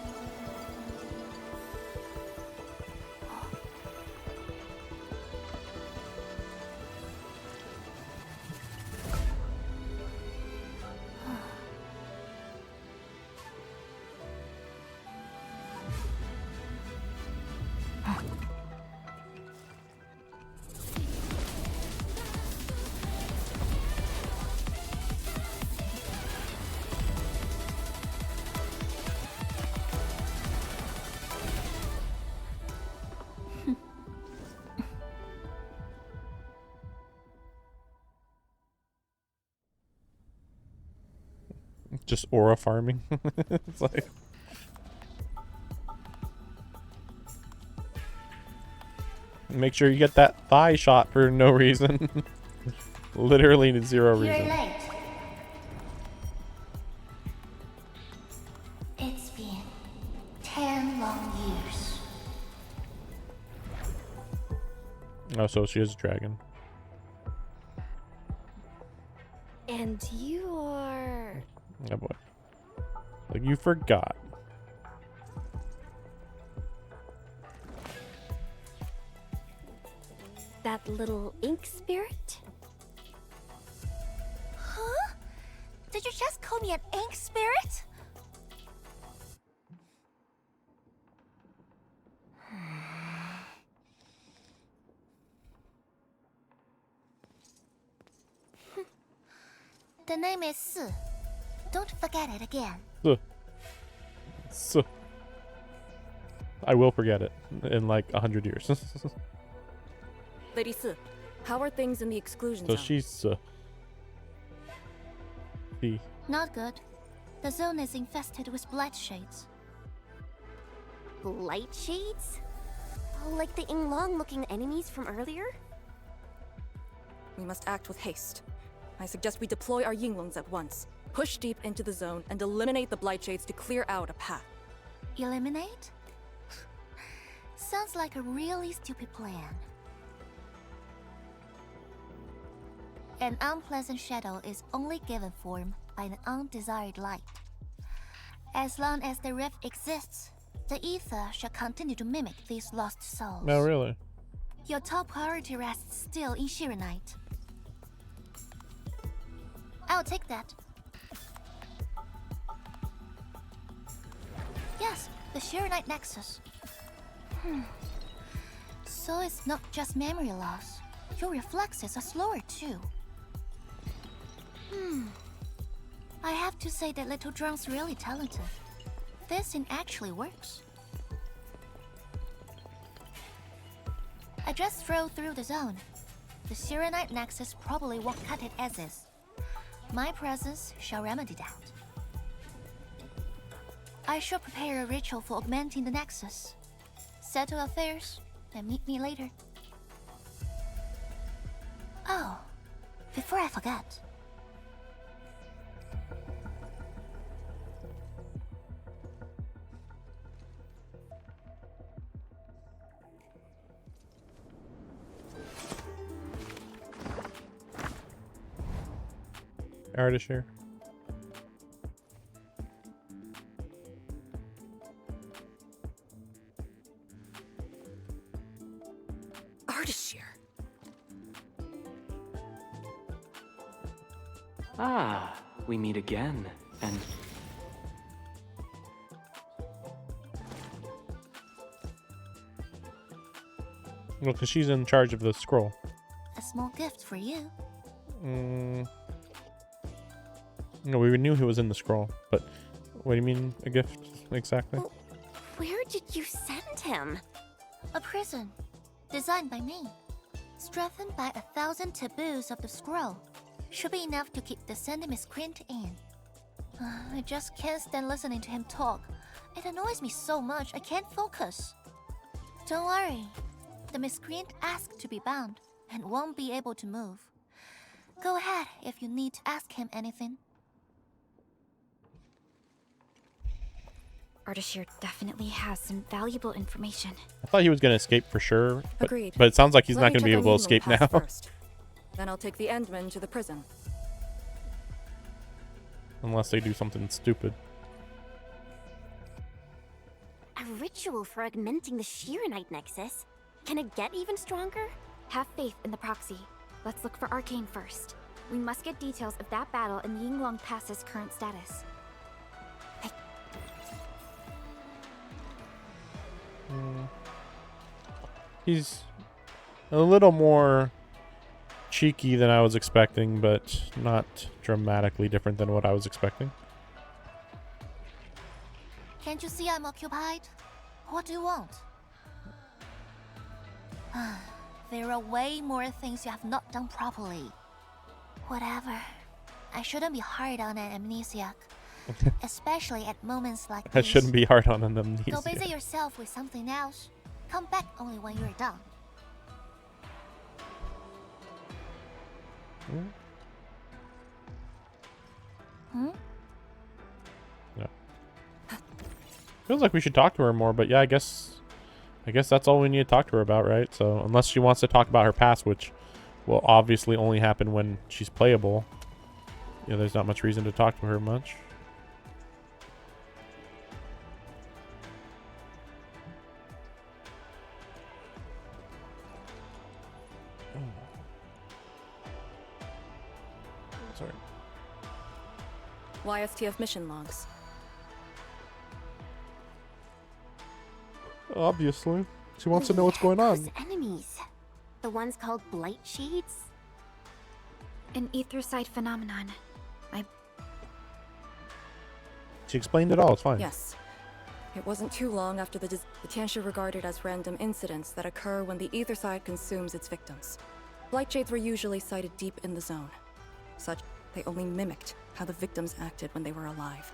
Just aura farming. It's like make sure you get that thigh shot for no reason. Literally zero reason. You're late. It's been 10 long years. Oh, so she is a dragon. And you are... Oh boy. Like you forgot. that little ink spirit? Huh? Did you just call me an ink spirit? The name is Su. Don't forget it again. So I will forget it in like 100 years. Lady Su, how are things in the exclusion So zone? she's the Not good. The zone is infested with blight shades. Blight shades? Oh, like the Yinglong-looking enemies from earlier? We must act with haste. I suggest we deploy our Yinglongs at once. Push deep into the zone and eliminate the blight shades to clear out a path. Eliminate? Sounds like a really stupid plan. An unpleasant shadow is only given form by an undesired light. As long as the rift exists, the ether shall continue to mimic these lost souls. No, really. Your top priority rests still in Shirenite. I'll take that. Yes, the Shirenite Nexus. So it's not just memory loss. Your reflexes are slower too. I have to say that little Drone's really talented. this thing actually works. I just throw through the zone. The Syrenite Nexus probably won't cut it as is. My presence shall remedy that. I shall prepare a ritual for augmenting the Nexus. Settle affairs, and meet me later. Oh, before I forget. Artist here. Ah, we meet again, and... Well, because she's in charge of the scroll. A small gift for you. No, we knew he was in the scroll, but what do you mean, a gift, exactly? Well, where did you send him? A prison, designed by me. Strengthened by 1,000 taboos of the scroll. Should be enough to keep the sending miscreant in. I just can't stand listening to him talk. It annoys me so much I can't focus. Don't worry. The miscreant asked to be bound and won't be able to move. Go ahead if you need to ask him anything. Ardashir definitely has some valuable information. I thought he was going to escape for sure. Agreed. But it sounds like he's Let not me going to be check able on to escape Yingling now. Pass first. Then I'll take the Endman to the prison. Unless they do something stupid. A ritual for augmenting the Shirenite Nexus? Can it get even stronger? Have faith in the proxy. Let's look for Arcane first. We must get details of that battle and Yinglong Pass's current status. He's a little more cheeky than I was expecting, but not dramatically different than what I was expecting. Can't you see I'm occupied? What do you want? There are way more things you have not done properly. Whatever. I shouldn't be hard on an amnesiac. Especially at moments like I these. shouldn't be hard on an amnesia. Go busy yourself with something else. Come back only when you're done. Yeah. Feels like we should talk to her more, but yeah, I guess that's all we need to talk to her about, right? So unless she wants to talk about her past, which will obviously only happen when she's playable, yeah, there's not much reason to talk to her much. Sorry. YSTF mission logs. Obviously. She wants to know what's going on. Those enemies. The ones called Blight Shades? An etherside phenomenon. She explained it all, it's fine. Yes. It wasn't too long after the Tianxia regarded as random incidents that occur when the ether side consumes its victims. Blight Shades were usually sighted deep in the zone. Such, they only mimicked how the victims acted when they were alive.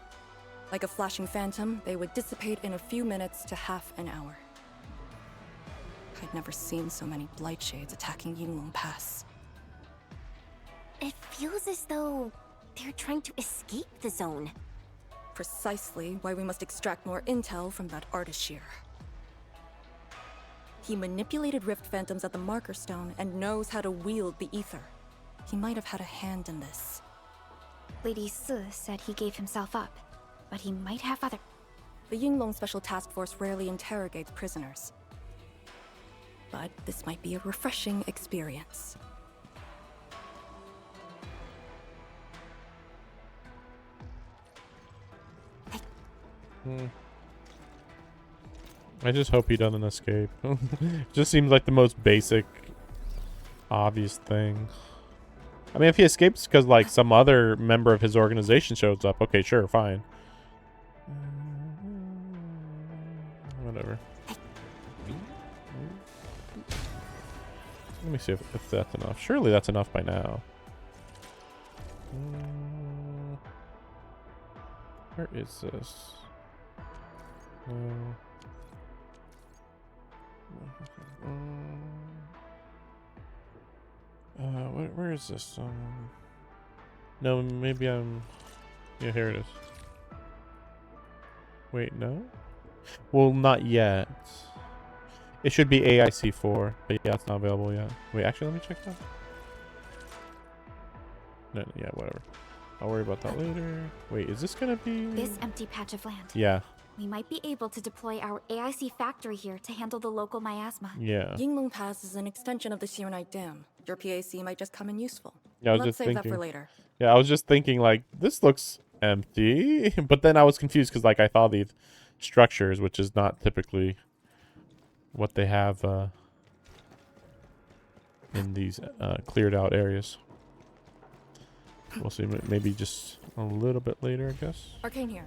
Like a flashing phantom, they would dissipate in a few minutes to half an hour. I'd never seen so many Blight Shades attacking Yinglong Pass. It feels as though they're trying to escape the zone. Precisely why we must extract more intel from that Ardashir. He manipulated Rift Phantoms at the Marker Stone and knows how to wield the ether. He might have had a hand in this. Lady Si said he gave himself up, but he might have other... The Yinglong Special Task Force rarely interrogates prisoners. But this might be a refreshing experience. I just hope he doesn't escape. Just seems like the most basic, obvious thing. I mean, if he escapes because, like, some other member of his organization shows up, okay, sure, fine. whatever. Let me see if that's enough. Surely that's enough by now. Where is this? Where is this? No, maybe I'm... Yeah, here it is. Wait, no? Well, not yet. It should be AIC4, but yeah, it's not available yet. Wait, actually, let me check that. No, yeah, whatever. I'll worry about that later. Wait, is this gonna be... This empty patch of land. Yeah. We might be able to deploy our AIC factory here to handle the local miasma. Yeah. Yinglong Pass is an extension of the Serenite Dam. Your PAC might just come in useful. Yeah, I was Let's just save thinking. that for later. Yeah, I was just thinking, like, this looks empty. But then I was confused because, like, I saw these structures, which is not typically what they have in these cleared out areas. We'll see. Maybe just a little bit later, I guess. Arcane here.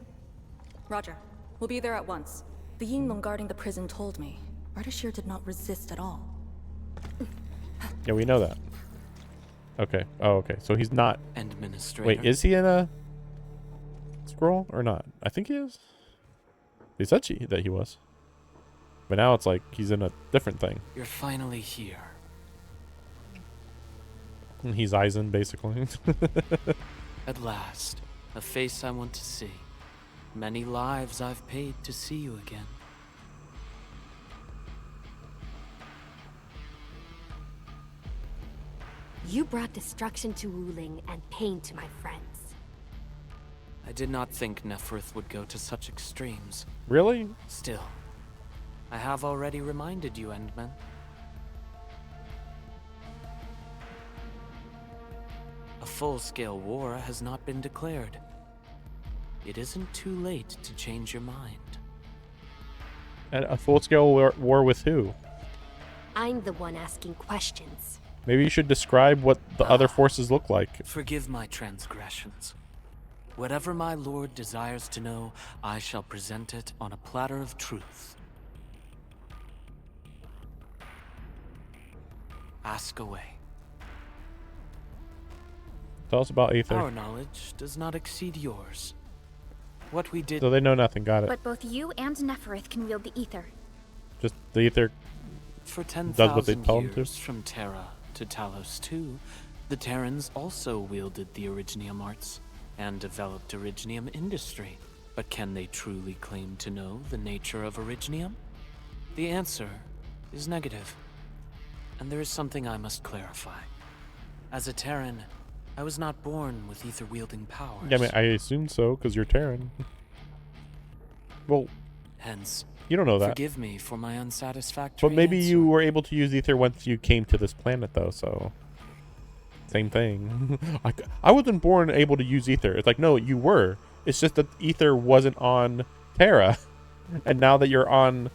Roger. We'll be there at once. The Yinglong guarding the prison told me Ardashir did not resist at all. Yeah, we know that. Okay. Oh, okay. So he's not... Administrator. Wait, is he in a scroll or not? I think he is. He said that he was. But now it's like he's in a different thing. You're finally here. And he's Eisen, basically. At last, a face I want to see. Many lives I've paid to see you again. You brought destruction to Wuling and pain to my friends. I did not think Neferth would go to such extremes. Really? Still, I have already reminded you, Endman. A full-scale war has not been declared. It isn't too late to change your mind. And a full-scale war with who? I'm the one asking questions. Maybe you should describe what the other forces look like. Forgive my transgressions. Whatever my lord desires to know, I shall present it on a platter of truth. Ask away. Tell us about Aether. Our knowledge does not exceed yours. What we did... So they know nothing, got it. But both you and Neferth can wield the ether. Just the Aether For does what they 10,000 tell him to? years from Terra to Talos II, the Terrans also wielded the Originium arts and developed Originium industry. But can they truly claim to know the nature of Originium? The answer is negative. And there is something I must clarify. As a Terran, I was not born with ether-wielding powers. Yeah, I mean, I assume so, because you're Terran. Well, hence, you don't know that. Forgive me for my unsatisfactory But maybe answer. you were able to use Ether once you came to this planet, though, so... Same thing. I wasn't born able to use Ether. It's like, no, you were. It's just that Ether wasn't on Terra. And now that you're on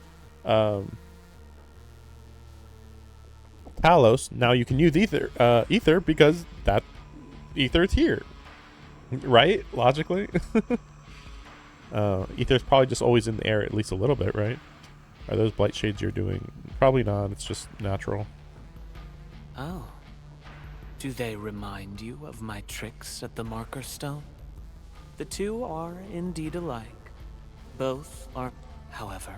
Talos, now you can use Ether because that Ether's here. Right? Logically? Ether's probably just always in the air at least a little bit, right? Are those blight shades you're doing? Probably not. It's just natural. Oh. Do they remind you of my tricks at the Marker Stone? The two are indeed alike. Both are... However,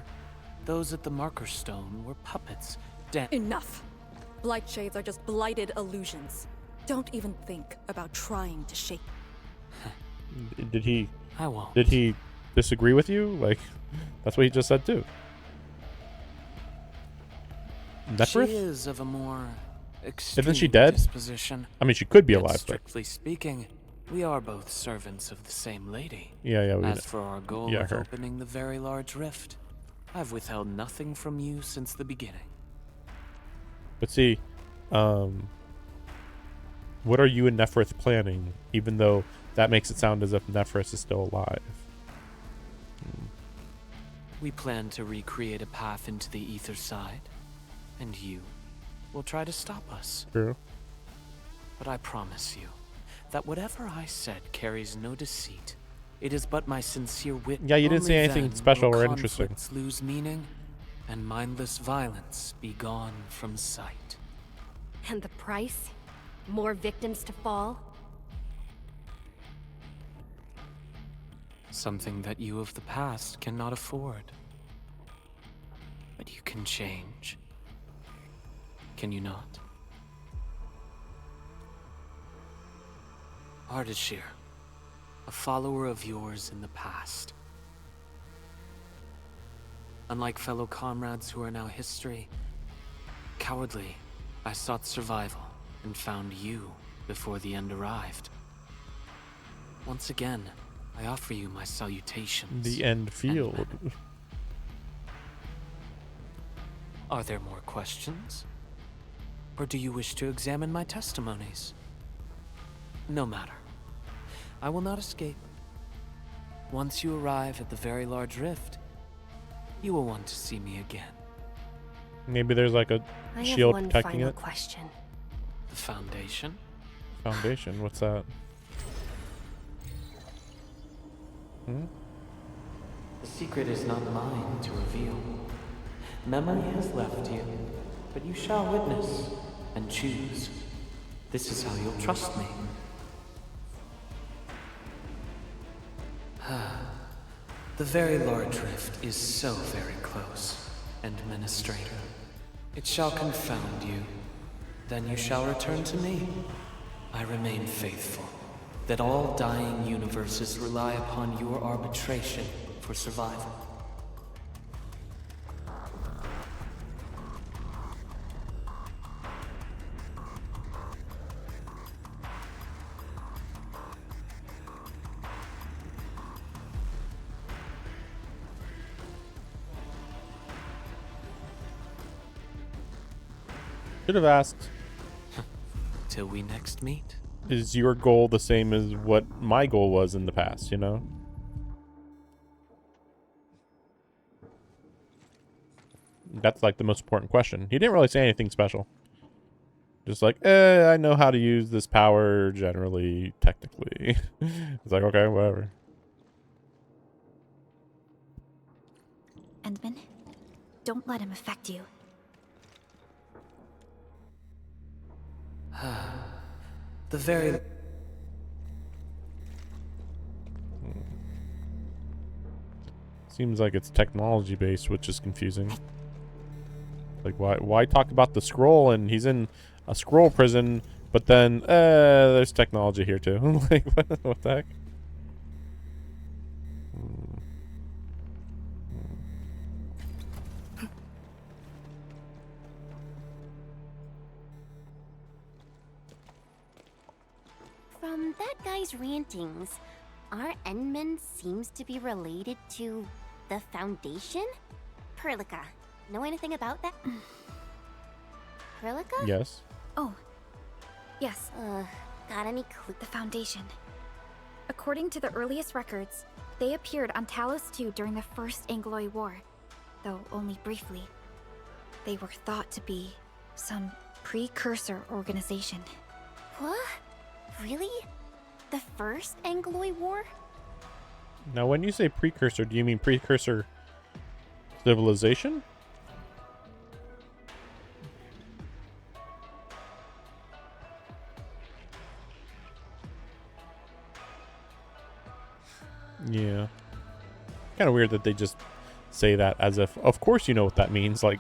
those at the Marker Stone were puppets. Enough! Blight shades are just blighted illusions. Don't even think about trying to shake. Did he... I won't. Did he disagree with you? Like, that's what he just said too. Neferth? She is of a more Isn't she dead? disposition. I mean, she could be Yet, alive, but... strictly speaking, we are both servants of the same lady. Yeah, we As know. for our goal Yeah, of her. opening the very large rift, I've withheld nothing from you since the beginning. But see, what are you and Neferth planning? Even though that makes it sound as if Neferth is still alive. We plan to recreate a path into the ether side, and you will try to stop us. True. But I promise you that whatever I said carries no deceit. It is but my sincere wit. Yeah, you didn't say Only anything then special will or interesting. conflicts lose meaning, and mindless violence be gone from sight. And the price? More victims to fall? Something that you of the past cannot afford. But you can change. Can you not? Ardashir, a follower of yours in the past. Unlike fellow comrades who are now history, cowardly, I sought survival and found you before the end arrived. Once again, I offer you my salutations. The Endfield. Are there more questions? Or do you wish to examine my testimonies? No matter. I will not escape. Once you arrive at the very large rift, you will want to see me again. Maybe there's like a I shield have one protecting final it. question. The Foundation? Foundation? What's that? Hmm? The secret is not mine to reveal. Memory has left you, but you shall witness and choose. This is how you'll trust me. The very large rift is so very close, Administrator. It shall confound you. Then you shall return to me. I remain faithful, that all dying universes rely upon your arbitration for survival. Should have asked. Till we next meet. Is your goal the same as what my goal was in the past, you know? That's like the most important question. He didn't really say anything special. Just like, I know how to use this power generally, technically. It's like, okay, whatever. Endman, don't let him affect you. The very... Seems like it's technology based, which is confusing. Like, why talk about the scroll and he's in a scroll prison, but then there's technology here too. Like, what the heck? From that guy's rantings, our Endman seems to be related to the Foundation? Perlica, know anything about that? Perlica? Yes. Oh, yes. Got any clue? The Foundation. According to the earliest records, they appeared on Talos II during the First Angloy War, though only briefly. They were thought to be some precursor organization. What? Really? The First Angloy War? Now, when you say precursor, do you mean precursor civilization? Yeah. Kind of weird that they just say that as if, of course you know what that means. Like,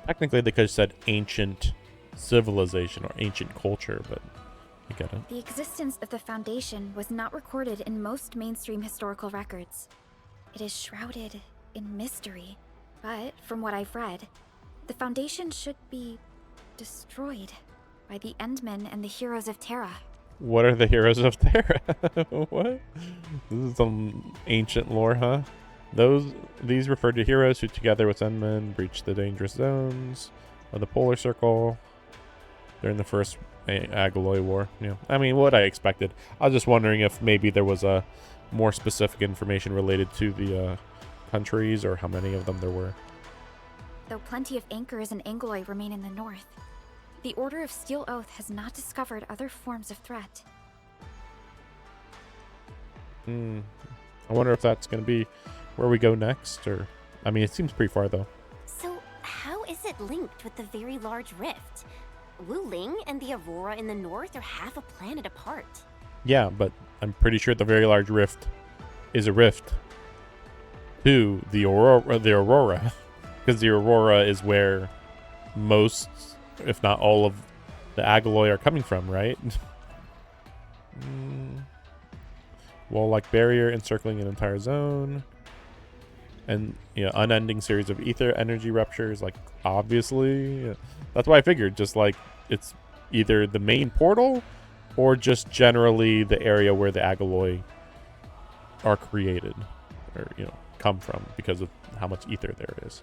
technically they could have said ancient civilization or ancient culture, but you get it. The existence of the Foundation was not recorded in most mainstream historical records. It is shrouded in mystery, but from what I've read, the Foundation should be destroyed by the Endmen and the Heroes of Terra. What are the Heroes of Terra? What? This is some ancient lore, huh? These refer to heroes who, together with Endmen, breached the dangerous zones of the Polar Circle during the first Agaloy War. Yeah, I mean, what I expected. I was just wondering if maybe there was a more specific information related to the countries or how many of them there were. Though plenty of anchors and Angloy remain in the north, the Order of Steel Oath has not discovered other forms of threat. I wonder if that's going to be where we go next, or... I mean, it seems pretty far, though. So, how is it linked with the very large rift? Wu Ling and the Aurora in the north are half a planet apart. Yeah, but I'm pretty sure the very large rift is a rift to the Aurora. Because the Aurora is where most, if not all of the Agaloy are coming from, right? Wall-like barrier encircling an entire zone. And, you know, unending series of ether energy ruptures, like, obviously. Yeah. That's why I figured, just like, it's either the main portal or just generally the area where the Agaloy are created. Or, you know, come from because of how much ether there is.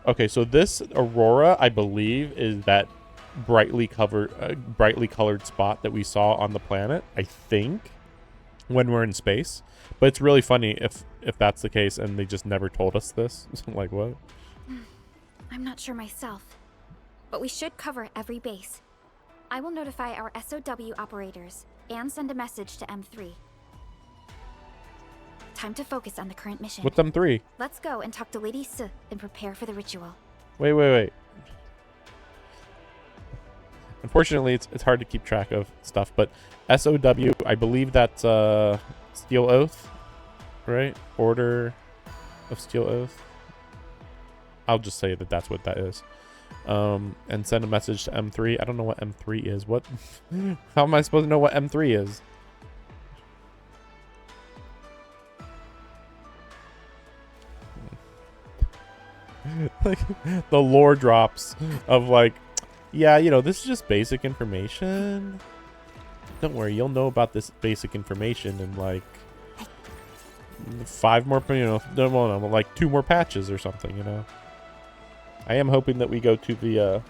Okay, so this Aurora, I believe, is that brightly colored spot that we saw on the planet, I think, when we're in space. But it's really funny if that's the case and they just never told us this. Like, what? I'm not sure myself, but we should cover every base. I will notify our SOW operators and send a message to M3. Time to focus on the current mission. What's M3? Let's go and talk to Lady Su and prepare for the ritual. Wait. Unfortunately, it's hard to keep track of stuff, but SOW, I believe that's Steel Oath, right? Order of Steel Oath. I'll just say that that's what that is. And send a message to M3. I don't know what M3 is. What? How am I supposed to know what M3 is? Like, the lore drops of like, yeah, you know, this is just basic information. Don't worry, you'll know about this basic information in like 5 more, you know, no, like 2 more patches or something, you know. I am hoping that we go to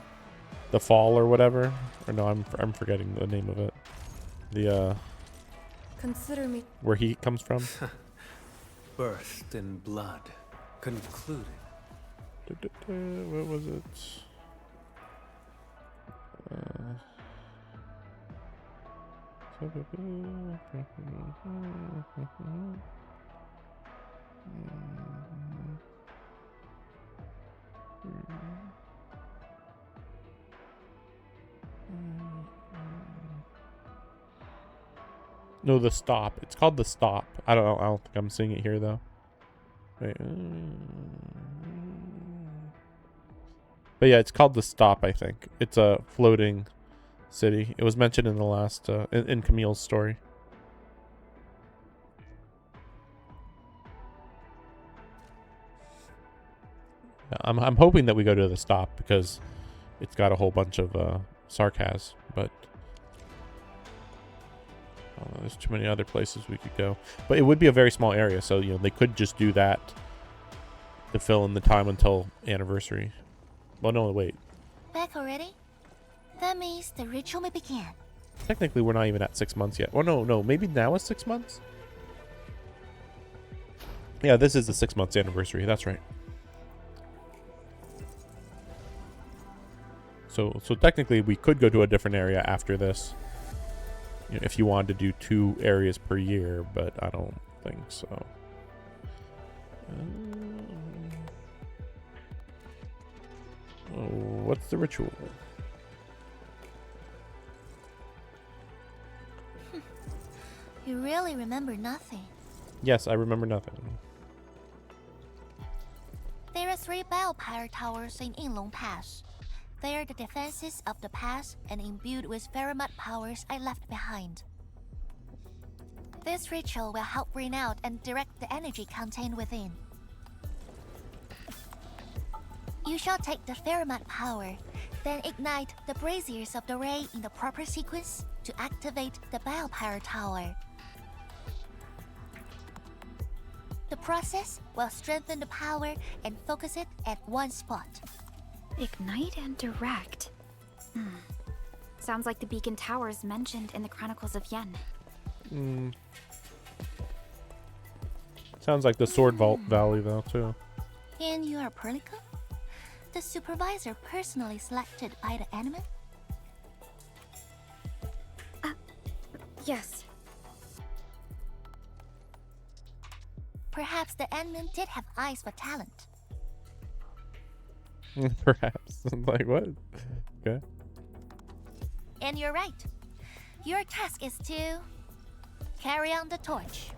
the fall or whatever. Or no, I'm forgetting the name of it. The Consider me where he comes from. Birthed in blood, concluded. What was it? No, the stop. It's called the stop. I don't know. I don't think I'm seeing it here though. Wait. But yeah, it's called the stop. I think it's a floating city. It was mentioned in the last in Camille's story. Yeah, I'm hoping that we go to the stop because it's got a whole bunch of sarcasm, but there's too many other places we could go. But it would be a very small area, so you know they could just do that to fill in the time until anniversary. Well, no, wait. Back already? That means the ritual may begin. Technically, we're not even at 6 months yet. Oh, no. Maybe now is 6 months? Yeah, this is the 6 months anniversary. That's right. So technically, we could go to a different area after this. You know, if you wanted to do 2 areas per year, but I don't think so. What's the ritual? You really remember nothing. Yes, I remember nothing. There are 3 Biopyre towers in Yinglong Pass. They are the defenses of the pass and imbued with Pheromat powers I left behind. This ritual will help bring out and direct the energy contained within. You shall take the Pheromat power, then ignite the braziers of the ray in the proper sequence to activate the Biopyre tower. The process will strengthen the power and focus it at one spot. Ignite and direct. Sounds like the beacon towers mentioned in the Chronicles of Yen. Sounds like the Sword Vault Valley, though, too. And you are Perlica? The supervisor personally selected by the enemy? Yes. Perhaps the Endmen did have eyes for talent. Perhaps. Like what? Okay. And you're right. Your task is to carry on the torch.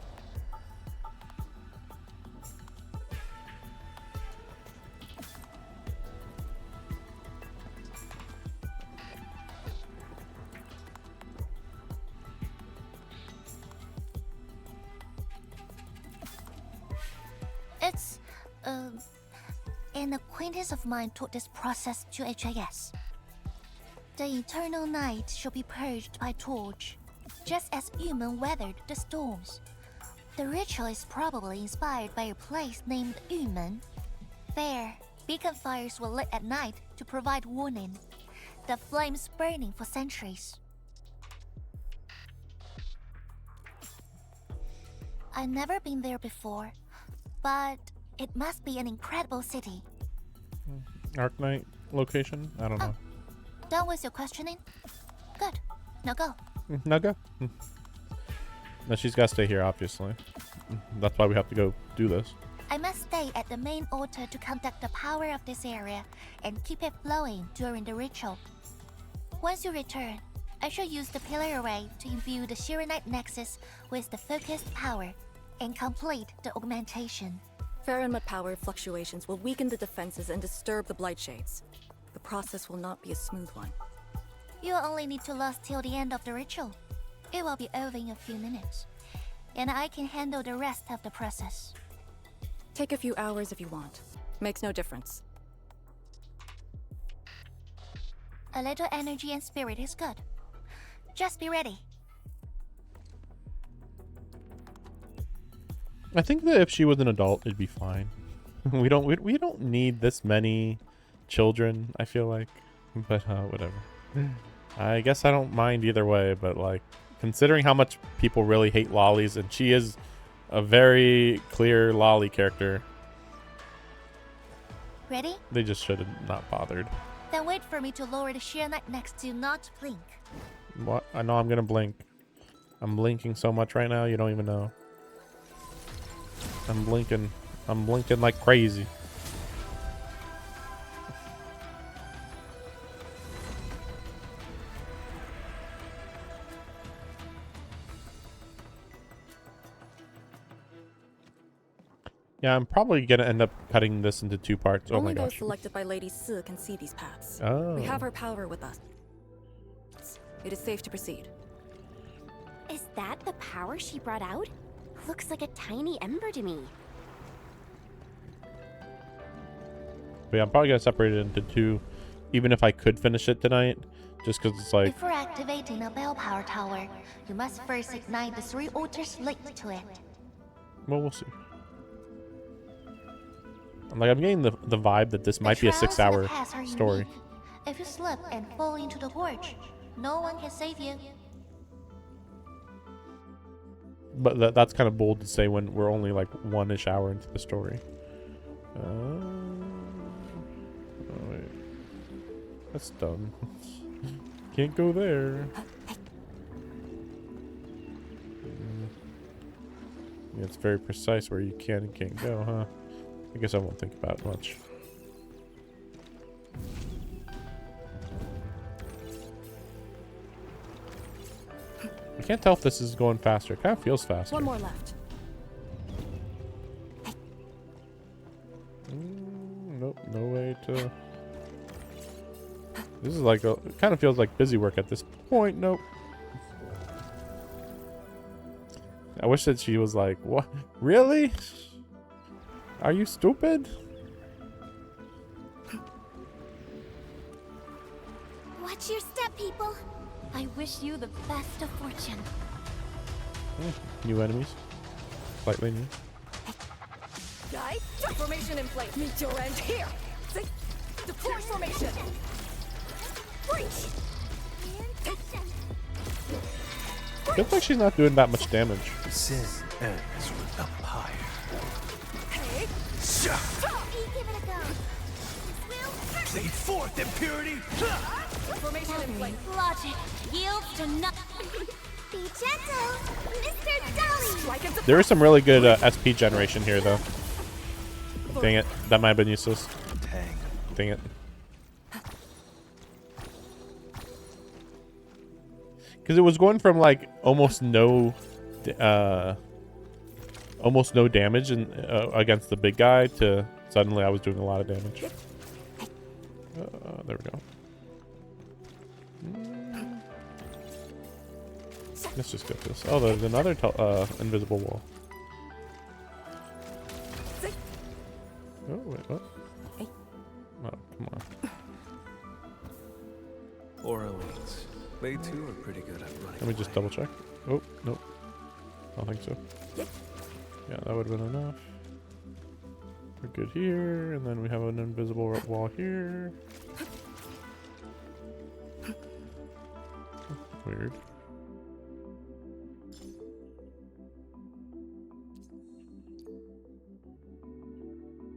It's, an acquaintance of mine taught this process to HIS. The eternal night shall be purged by torch, just as Yumen weathered the storms. The ritual is probably inspired by a place named Yumen. There, beacon fires were lit at night to provide warning, the flames burning for centuries. I've never been there before, but it must be an incredible city. Arknight location? I don't know. Done with your questioning? Good. Now go. Now go. No, she's got to stay here, obviously. That's why we have to go do this. I must stay at the main altar to conduct the power of this area and keep it flowing during the ritual. Once you return, I shall use the pillar array to imbue the Shiranite Nexus with the focused power and complete the augmentation. Faramut power fluctuations will weaken the defenses and disturb the Blight Shades. The process will not be a smooth one. You only need to last till the end of the ritual. It will be over in a few minutes, and I can handle the rest of the process. Take a few hours if you want. Makes no difference. A little energy and spirit is good. Just be ready. I think that if she was an adult, it'd be fine. we don't need this many children, I feel like. But whatever. I guess I don't mind either way, but like considering how much people really hate lollies, and she is a very clear lolly character. Ready? They just should have not bothered. Then wait for me to lower the Shiranite next to not blink. What? I know I'm gonna blink. I'm blinking so much right now, you don't even know. I'm blinking like crazy. Yeah, I'm probably gonna end up cutting this into 2 parts. Oh Only my those gosh. selected by Lady Si can see these paths. Oh. We have her power with us. It is safe to proceed. Is that the power she brought out? Looks like a tiny ember to me. But yeah, I'm probably gonna separate it into 2, even if I could finish it tonight, just because it's like. Before activating a bell power tower, you must first ignite the 3 altars linked to it. Well, we'll see. Like I'm getting the vibe that this might be a 6-hour story. If you slip and fall into the gorge, no one can save you. But that's kind of bold to say when we're only like 1-ish hour into the story. Oh wait, that's dumb. Can't go there. Yeah, it's very precise where you can and can't go, huh? I guess I won't think about it much. I can't tell if this is going faster. It kind of feels faster. 1 more left. Nope, no way to. This is like it kind of feels like busy work at this point. Nope. I wish that she was like, what? Really? Are you stupid? Watch your step, people. I wish you the best of fortune. New enemies. Slightly new. Guys, formation in place. Meet your end here. Deploy formation. Breach. Feels like she's not doing that much damage. Sin ends with the pyre. Hey. Give it a go. Plead forth, impurity. Formation in place. Logic yields to nothing. Be gentle, Mr. Dolly. There is some really good SP generation here, though. Dang it. That might have been useless. Dang it. Because it was going from like almost no damage against the big guy to suddenly I was doing a lot of damage. There we go. Let's just get this. Oh, there's another invisible wall. Oh, wait, what? Oh, come on. Orleans. They too are pretty good at running. Let me just double check. Oh, nope. I don't think so. Yeah, that would have been enough. We're good here, and then we have an invisible wall here. Weird.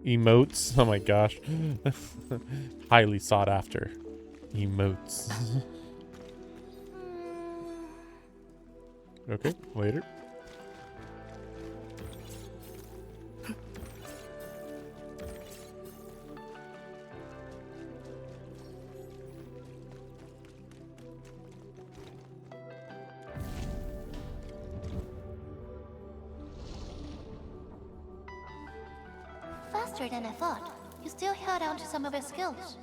Emotes. Oh my gosh. Highly sought after. Emotes. Okay, later. Faster than I thought. You still held on to some of your skills.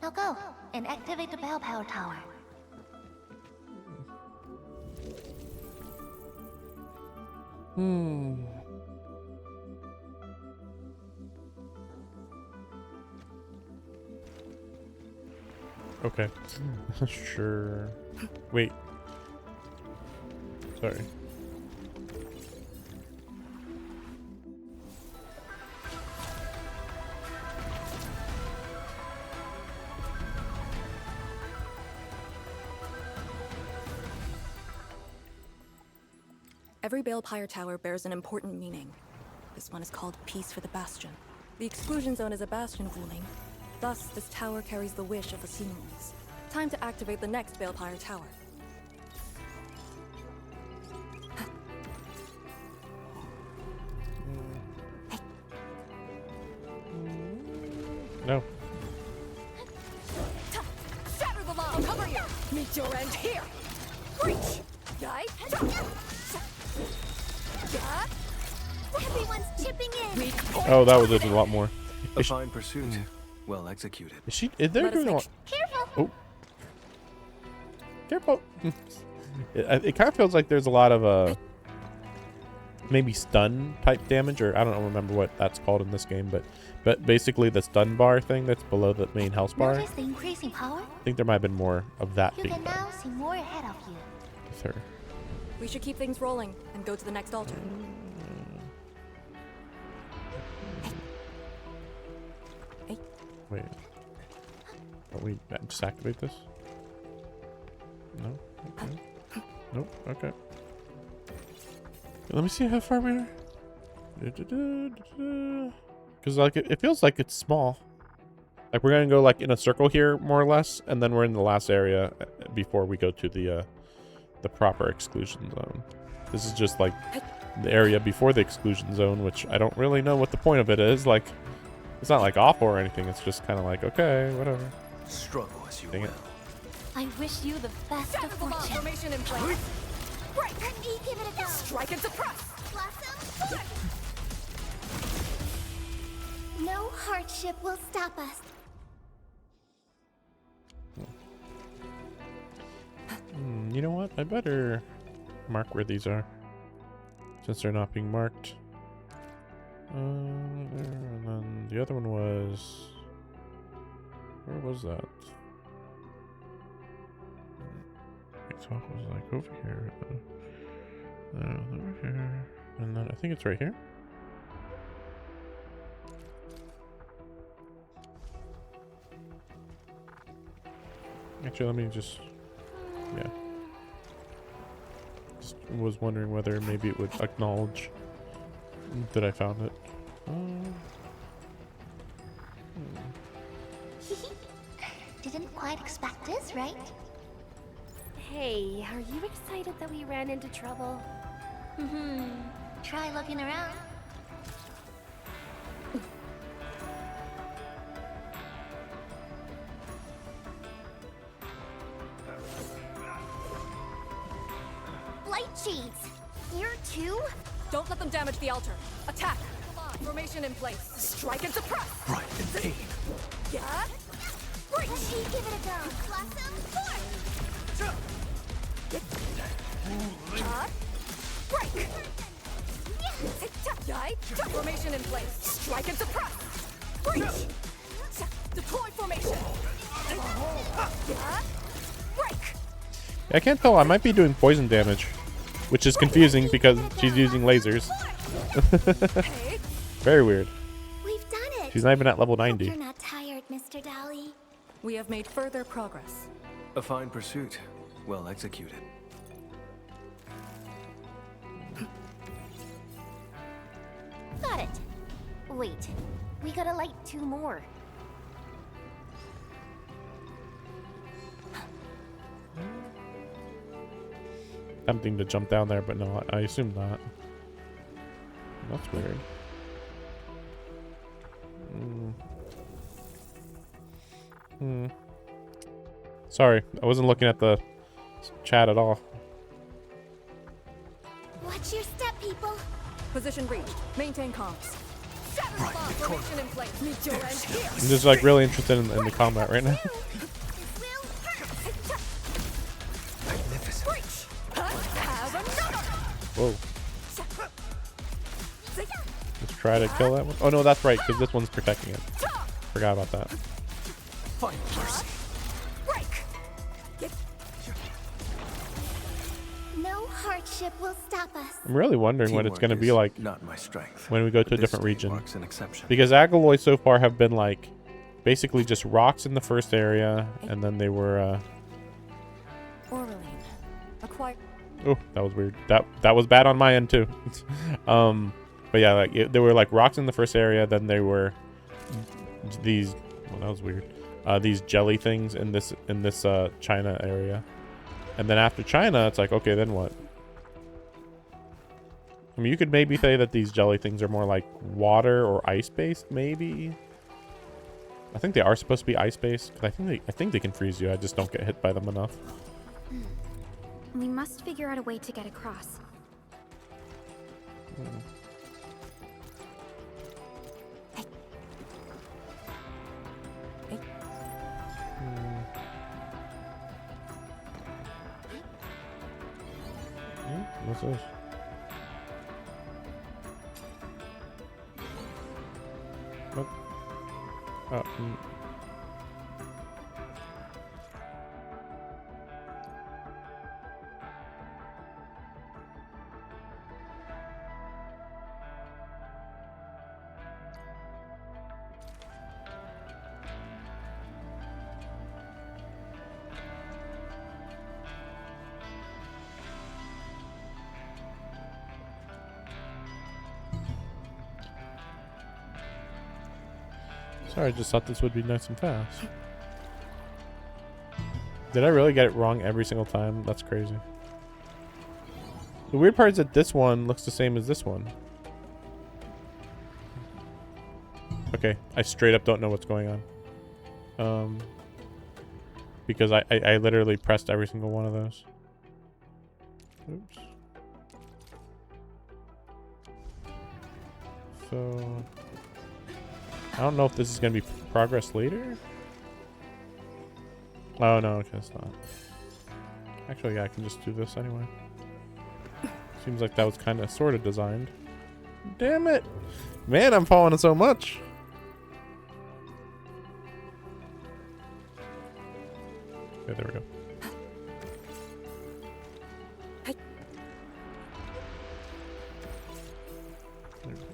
Now go and activate the bell power tower. Okay. Sure. Wait. Sorry. Every Balepire tower bears an important meaning. This one is called Peace for the Bastion. The Exclusion Zone is a bastion ruling. Thus, this tower carries the wish of the Seamlings. Time to activate the next Balepire tower. No. Shatter the law! I'll cover you! Meet your end here! Reach! Guide! Everyone's chipping in. Oh, that was a lot more. A fine pursuit. Well executed. Is there doing all... Careful. Oh. Careful. It kind of feels like there's a lot of maybe stun type damage, or I don't remember what that's called in this game, but basically the stun bar thing that's below the main health bar. Notice the increasing power? I think there might have been more of that You being can done now see more ahead of you. with her. We should keep things rolling and go to the next altar. Wait. Don't we just activate this? No? Okay. Nope. Okay. Let me see how far we are. Because like it feels like it's small. Like we're gonna go like in a circle here, more or less, and then we're in the last area before we go to the proper exclusion zone. This is just like the area before the exclusion zone, which I don't really know what the point of it is. Like, it's not like awful or anything. It's just kind of like, okay, whatever. Struggle as you Dang will. it. I wish you the best of fortune. Formation in place. Break! Let me give it a go. Strike and suppress! Blossom. No hardship will stop us. You know what? I better mark where these are, since they're not being marked. And then the other one was... Where was that? Talk was like over here. Over here. And then I think it's right here. Actually, let me just... Yeah. Just was wondering whether maybe it would acknowledge that I found it. Didn't quite expect this, right? Hey, are you excited that we ran into trouble? Try looking around. Light shades! Here too? Don't let them damage the altar. Attack! Formation in place. Strike and suppress! Right in pain. Yeah? Break! Give it a go. Blossom forth! Break! Formation in place. Strike and suppress! Breach! Deploy formation! Break! I can't tell. I might be doing poison damage, which is confusing because she's using lasers. Very weird. We've done it. She's not even at level Hope 90. you're not tired, Mr. Dolly. We have made further progress. A fine pursuit. Well executed. Got it. Wait, we gotta light 2 more. Tempting to jump down there, but no, I assume not. That's weird. Sorry, I wasn't looking at the chat at all. Watch your step, people. Position reached. Maintain comms. Right in the corner. Formation in place. Meet your end here. I'm just like really interested in the combat right now. Magnificent. Breach! Have another! Whoa. Let's try to kill that one. Oh no, that's right, because this one's protecting it. Forgot about that. Fine mercy. Break! No hardship will stop us. I'm really wondering what it's going to be like Not my strength. when we go to But a this different day region. marks an exception. Because Agaloy so far have been like basically just rocks in the first area, and then they were Oraline. Acquire. oh, that was weird. That was bad on my end too. But yeah, like they were like rocks in the first area, then they were these. Well, that was weird. These jelly things in this China area, and then after China, it's like okay, then what? I mean, you could maybe say that these jelly things are more like water or ice based, maybe. I think they are supposed to be ice based because I think they can freeze you. I just don't get hit by them enough. We must figure out a way to get across. What's this? Nope. Sorry, I just thought this would be nice and fast. Did I really get it wrong every single time? That's crazy. The weird part is that this one looks the same as this one. Okay, I straight up don't know what's going on. Because I literally pressed every single one of those. Oops. So I don't know if this is going to be progress later. Oh, no, okay, it's not. Actually, yeah, I can just do this anyway. Seems like that was kind of sort of designed. Damn it. Man, I'm falling so much. Okay, there we go.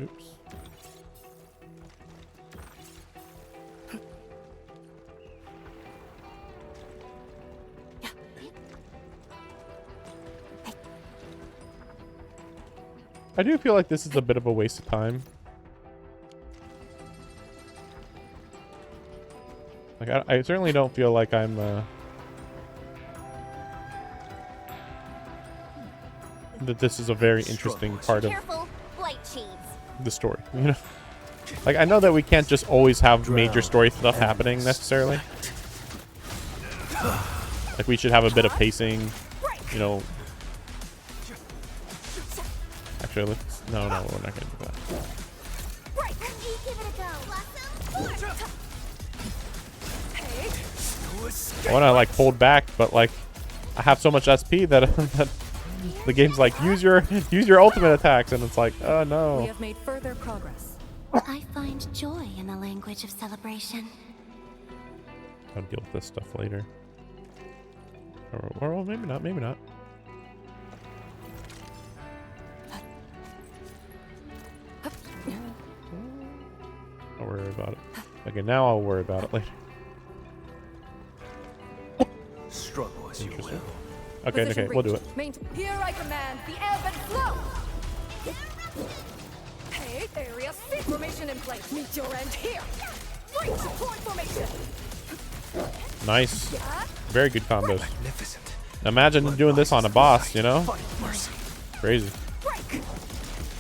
Oops. I do feel like this is a bit of a waste of time. Like I certainly don't feel like I'm that this is a very interesting part of Careful, light cheese. the story. You know, like I know that we can't just always have major story stuff happening necessarily. Like we should have a bit of pacing. You know. Actually, let's. No, we're not gonna do that. I want to like hold back, but like I have so much SP that, that the game's like use your ultimate attacks, and it's like, oh no. We have made further progress. I find joy in the language of celebration. I'll deal with this stuff later. Or well, maybe not. Maybe not. I'll worry about it. Okay, now I'll worry about it later. Struggle as you will. Okay, we'll do it. Here I command the ebb and flow. Hey, area C formation in place. Meet your end here. Right support formation. Nice. Very good combos. Imagine doing this on a boss, you know? Crazy.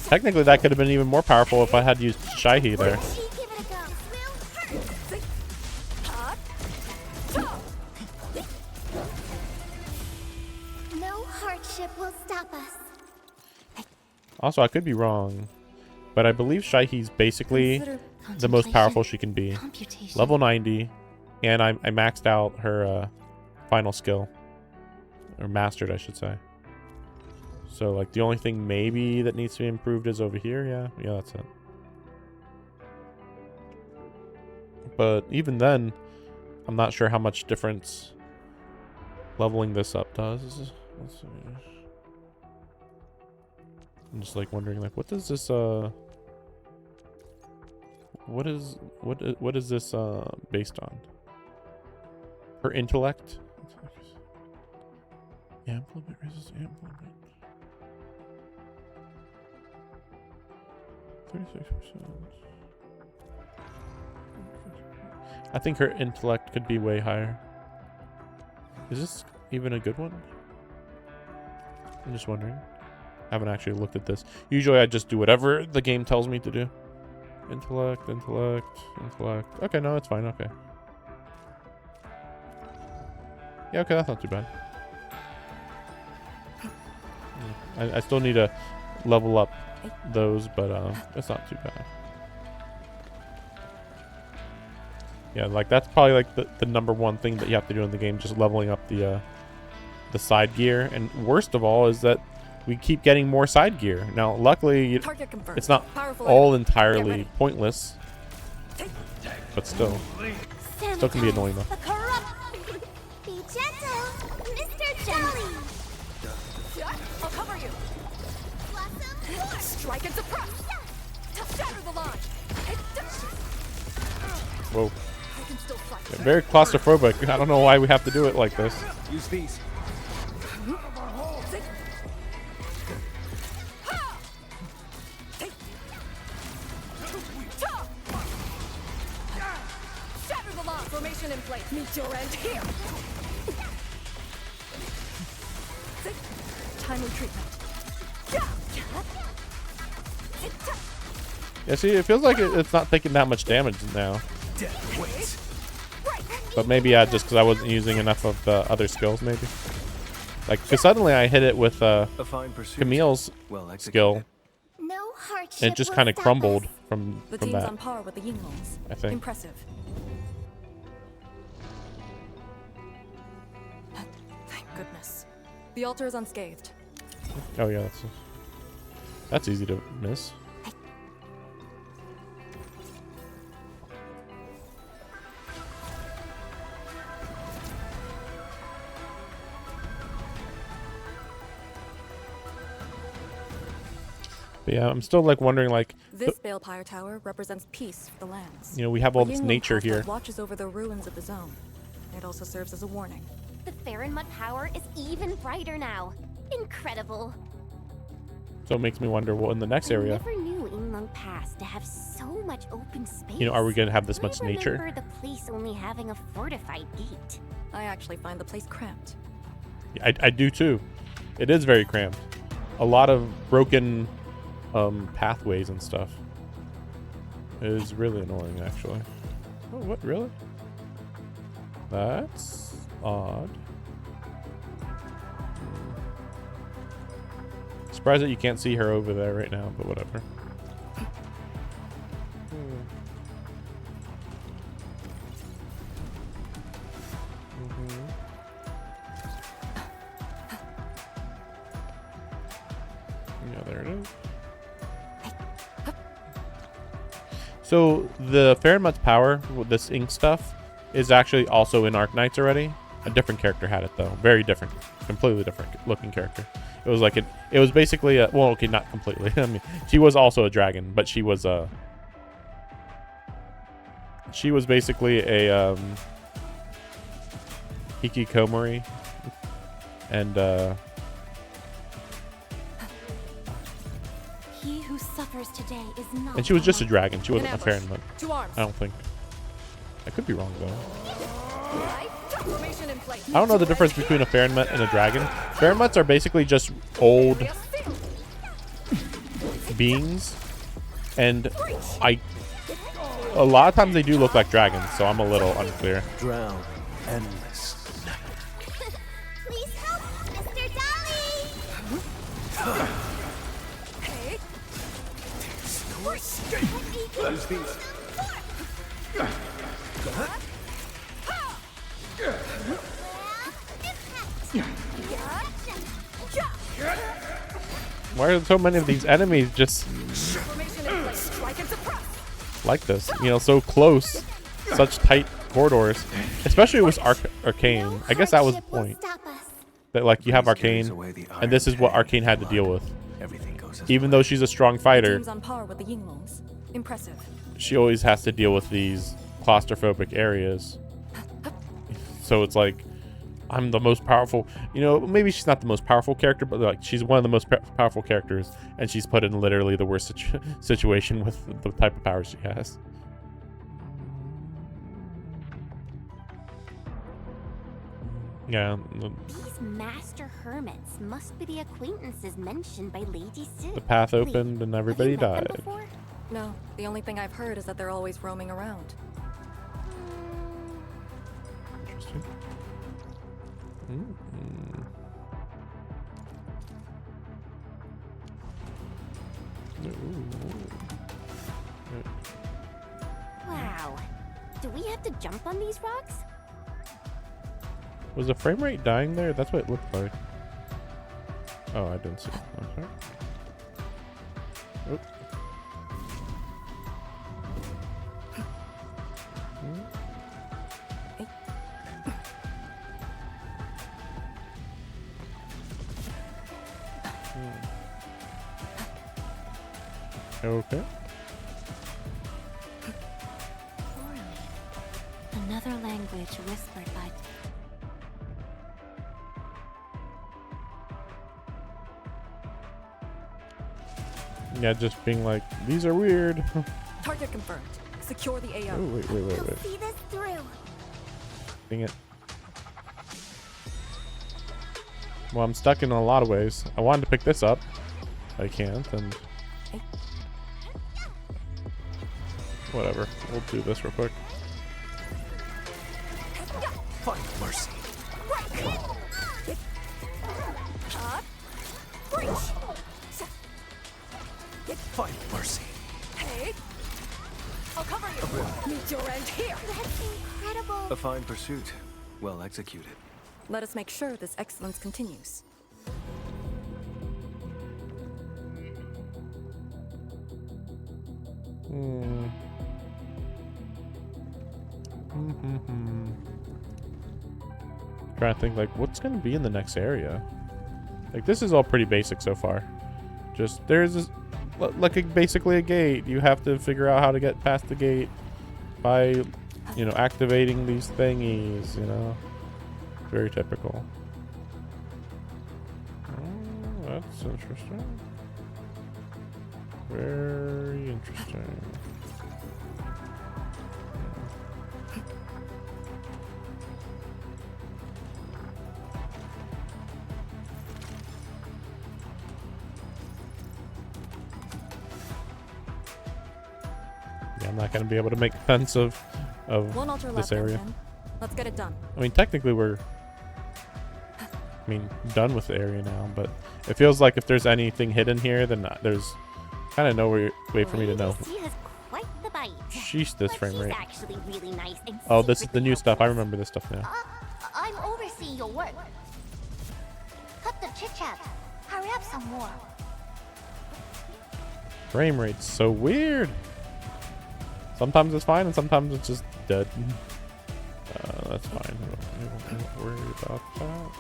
Technically, that could have been even more powerful if I had used Shaihi there. No hardship will stop us. Also, I could be wrong, but I believe Shaihi's basically the most powerful she can be. Level 90, and I maxed out her final skill. Or mastered, I should say. So, like, the only thing maybe that needs to be improved is over here. Yeah, that's it. But even then, I'm not sure how much difference leveling this up does. Let's see. I'm just like wondering, like, what does this what is this based on? Her intellect? Implement resist implement. 36%. I think her intellect could be way higher. Is this even a good one? I'm just wondering. I haven't actually looked at this. Usually I just do whatever the game tells me to do. Intellect. Okay, no, it's fine. Okay. Yeah, okay, that's not too bad. I still need to level up those, but it's not too bad. Yeah, like that's probably like the number one thing that you have to do in the game, just leveling up the side gear. And worst of all is that we keep getting more side gear. Now, luckily, it's not all entirely pointless, but still can be annoying though. Be gentle, Mr. Jolly. I'll cover you. Strike and suppress. Shatter the launch. Whoa. Yeah, very claustrophobic. I don't know why we have to do it like this. Use these. Shatter the launch. Formation in place. Meet your end here. Timely treatment. Yeah, see, it feels like it's not taking that much damage now. But maybe just because I wasn't using enough of the other skills, maybe. Like, because suddenly I hit it with Camille's skill, No hardship and it just will kind of stop crumbled us. from The team's that. on par with the Yinglongs. I think. Impressive. Thank goodness. The altar is unscathed. Oh yeah, that's easy to miss. But yeah, I'm still like wondering, like, This Balefire Tower represents peace for the lands. you know, we have all The this Yinglong nature path that here. watches over the ruins of the zone. It also serves as a warning. The Farinmut power is even brighter now. Incredible. So it makes me wonder, well, in the next area, I never knew Yinglong Pass to have so much open space. you know, are we gonna have this much nature? I remember the place only having a fortified gate. I actually find the place cramped. I do too. It is very cramped. a lot of broken pathways and stuff. It is really annoying, actually. Oh, what? Really? That's odd. Surprised that you can't see her over there right now, but whatever. Yeah, there it is. So the Fairmut's power with this ink stuff is actually also in Arknights already. A different character had it though. Very different. Completely different looking character. It was like it was basically a, well, okay, not completely. I mean, she was also a dragon, but she was basically a hikikomori, and He who suffers today is not. and she was just a dragon. She wasn't a Fairmut. To arms. I don't think. I could be wrong though. Formation in place. I don't know the difference between a Fairmut and a dragon. Fairmuts are basically just old beings, and a lot of times they do look like dragons, so I'm a little unclear. Drown endless. Please help, Mr. Dolly! Hey. No escape. Use these. Why are so many of these enemies just like this? You know, so close, such tight corridors, especially with Arcane. I guess that was the point. That like you have Arcane, and this is what Arcane had to deal with. Even though she's a strong fighter, Team's on par with the Yinglongs. Impressive. she always has to deal with these claustrophobic areas. So it's like, I'm the most powerful. You know, maybe she's not the most powerful character, but like she's one of the most powerful characters, and she's put in literally the worst situation with the type of powers she has. Yeah. These master hermits must be the acquaintances mentioned by Lady Sid. The path opened and everybody Have you met them died. before? No, the only thing I've heard is that they're always roaming around. Interesting. Wow. Do we have to jump on these rocks? Was the frame rate dying there? That's what it looked like. Oh, I didn't see it. I'm sorry. Oop. Okay. Another language whispered by... Yeah, just being like, these are weird. Target confirmed. Secure the AO. Oh, wait. See this through. Dang it. Well, I'm stuck in a lot of ways. I wanted to pick this up. I can't, and... Whatever. We'll do this real quick. Find mercy. Find mercy. Hey. I'll cover you. Meet your end here. That's incredible. A fine pursuit. Well executed. Let us make sure this excellence continues. Trying to think, like, what's going to be in the next area? Like, this is all pretty basic so far. Just, there's this, like, basically a gate. You have to figure out how to get past the gate by, you know, activating these thingies, you know? Very typical. Oh, that's interesting. Very interesting. I'm not going to be able to make sense of One altar this left, area. Endfield. Let's get it done. I mean, technically we're, done with the area now, but it feels like if there's anything hidden here, then there's kind of no way for me to know. She has quite the bite. Sheesh, this frame She's rate. actually really nice and Oh, this is the new secretly stuff. I helpful. remember this stuff now. I'm overseeing your work. Cut the chit-chat. Hurry up some more. Frame rate's so weird. Sometimes it's fine and sometimes it's just dead. That's fine. I don't worry about that.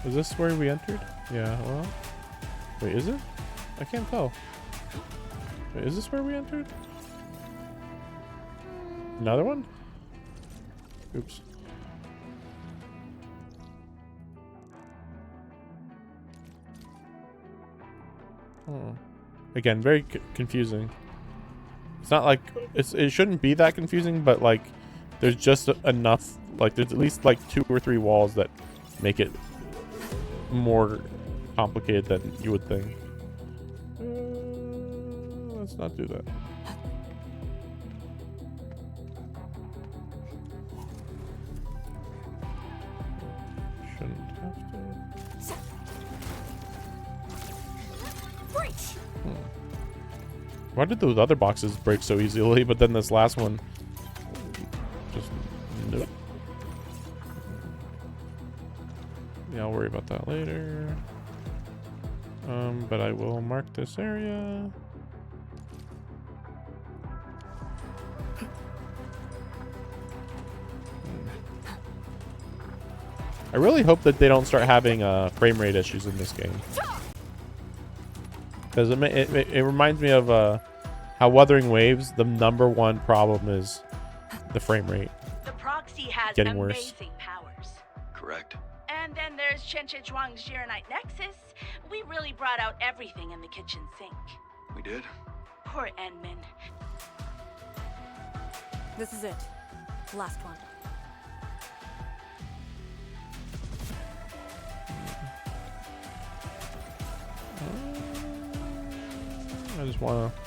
Is this where we entered? Yeah, well. Wait, is it? I can't tell. Wait, is this where we entered? Another one? Oops. Oh. Again, very confusing. It's not like it shouldn't be that confusing, but like there's just enough, like there's at least like 2 or 3 walls that make it more complicated than you would think. Let's not do that. Shouldn't have to. Why did those other boxes break so easily, but then this last one just nope. Yeah, I'll worry about that later. But I will mark this area. I really hope that they don't start having frame rate issues in this game. Because it reminds me of how Wuthering Waves, the #1 problem is the frame rate. The proxy has getting amazing worse. powers. Correct. And then there's Chen Zhuang's Gironite Nexus. We really brought out everything in the kitchen sink. We did? Poor Enmin. This is it. Last one. I just want to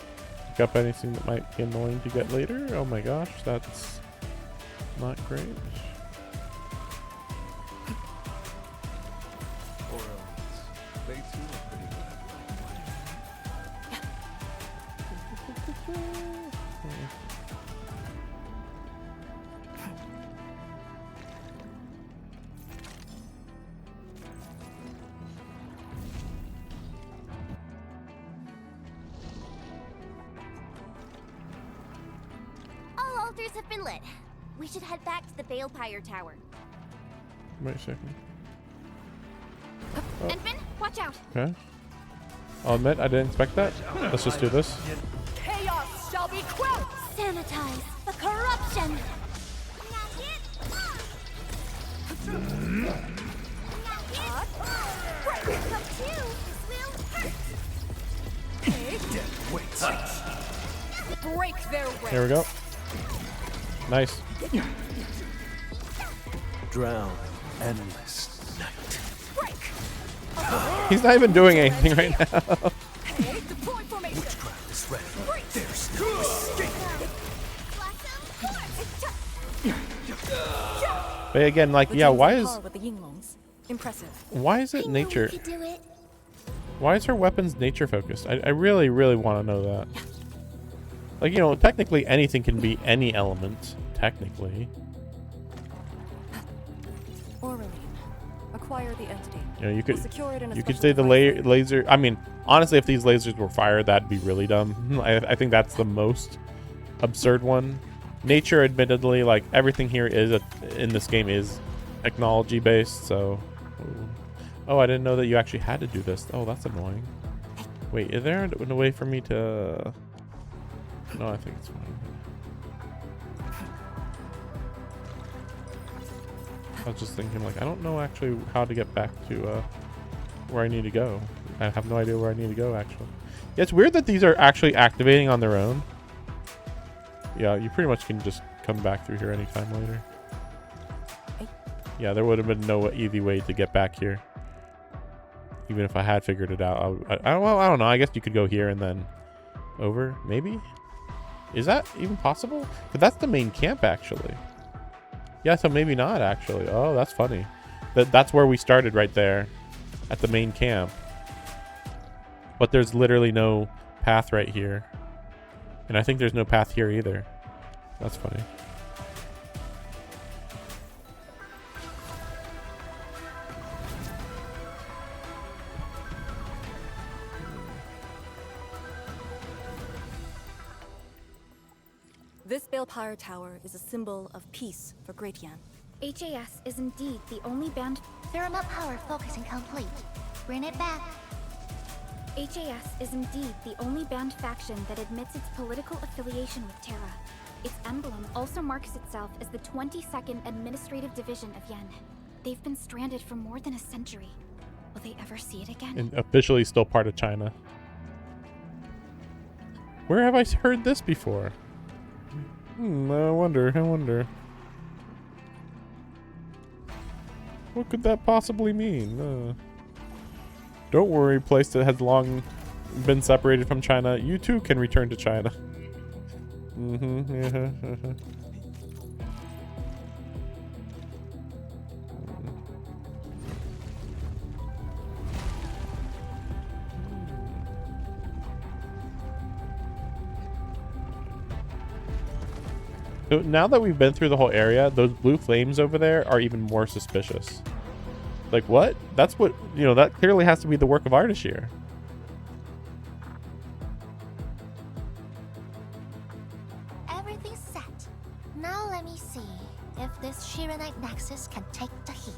pick up anything that might be annoying to get later. Oh my gosh, that's not great. They too are pretty good All altars have been lit. We should head back to the Balefire Tower. Wait a second. Endfield, watch out. Okay. I'll admit I didn't expect that. Let's just do this. Chaos shall be quelled. Sanitize the corruption. Break their ranks. Here we go. Nice. Drown endless night. He's not even doing anything right now. Deploy formation. Witchcraft is ready. There's no escape. But again, like, yeah, why is With the Yinglongs. Impressive. why is it nature? You do it. Why is her weapons nature focused? I really, really want to know that. Like, you know, technically anything can be any element. Technically. Auraline. Acquire the entity. You know, you could We'll secure it in a you could special say the device. laser. I mean, honestly, if these lasers were fire, that'd be really dumb. I think that's the most absurd one. Nature, admittedly, like everything here is in this game is technology based. So, oh, I didn't know that you actually had to do this. Oh, that's annoying. Wait, is there a way for me to? No, I think it's fine. I was just thinking, like, I don't know actually how to get back to where I need to go. I have no idea where I need to go, actually. Yeah, it's weird that these are actually activating on their own. Yeah, you pretty much can just come back through here anytime later. Yeah, there would have been no easy way to get back here. Even if I had figured it out, I don't know. I guess you could go here and then over, maybe? Is that even possible? But that's the main camp, actually. Yeah, so maybe not, actually. Oh, that's funny. That's where we started, right there. At the main camp. But there's literally no path right here. And I think there's no path here either. That's funny. This Balepire Tower is a symbol of peace for Great Yan. HAS is indeed the only band. Thermal power focusing complete. Bring it back. HAS is indeed the only banned faction that admits its political affiliation with Terra. Its emblem also marks itself as the 22nd Administrative Division of Yen. They've been stranded for more than a century. Will they ever see it again? And officially still part of China. Where have I heard this before? I wonder. What could that possibly mean? Don't worry, place that has long been separated from China. You too can return to China. So now that we've been through the whole area, those blue flames over there are even more suspicious. Like, what? That's what, you know, that clearly has to be the work of Ardashir. Everything's set. Now let me see if this Shiranite Nexus can take the heat.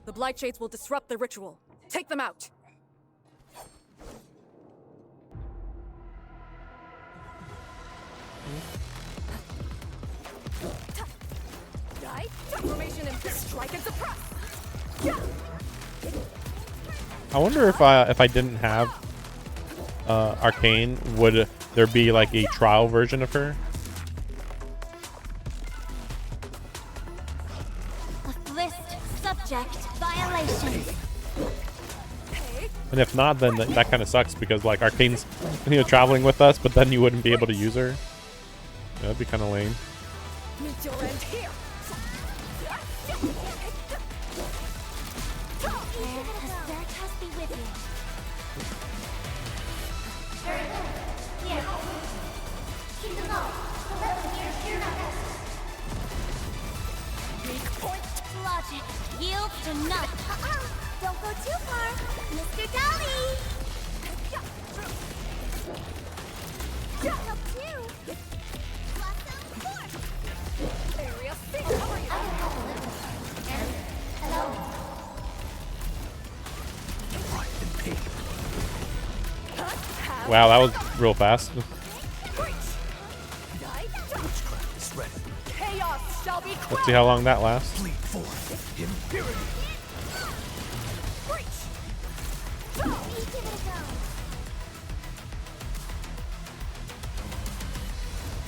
The Blight Shades will disrupt the ritual. Take them out! Die! Formation and strike and suppress! I wonder if I didn't have Arcane, would there be like a trial version of her? Subject violation. And if not, then that kind of sucks because like Arcane's, you know, traveling with us, but then you wouldn't be able to use her. Yeah, that'd be kind of lame. Meet your end here. Be with you. Very good. Here. Keep them low. Let them hear not. Weak point. Logic. Yield to none. Don't go too far, Mr. Dolly. Help you. Area 6. How are you? Hello. Wow, that was real fast. Chaos shall be Let's see how long that lasts.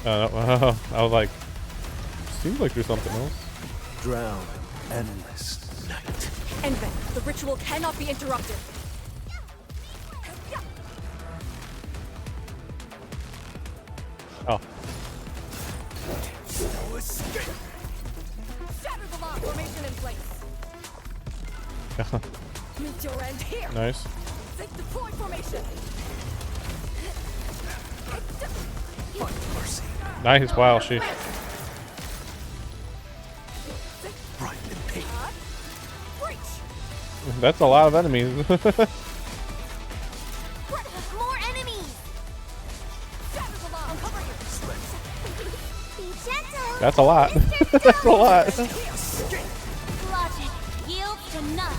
I was like, seems like there's something else. Drown endless night. Endfield, the ritual cannot be interrupted. Oh. No escape. Shatter the lock. Formation in place. Meet your end here. Nice. Take deploy formation. Mercy. Nice. Wow, she. That's a lot of enemies. More enemies. Be gentle. That's a lot. That's a lot. Logic. Yield to none.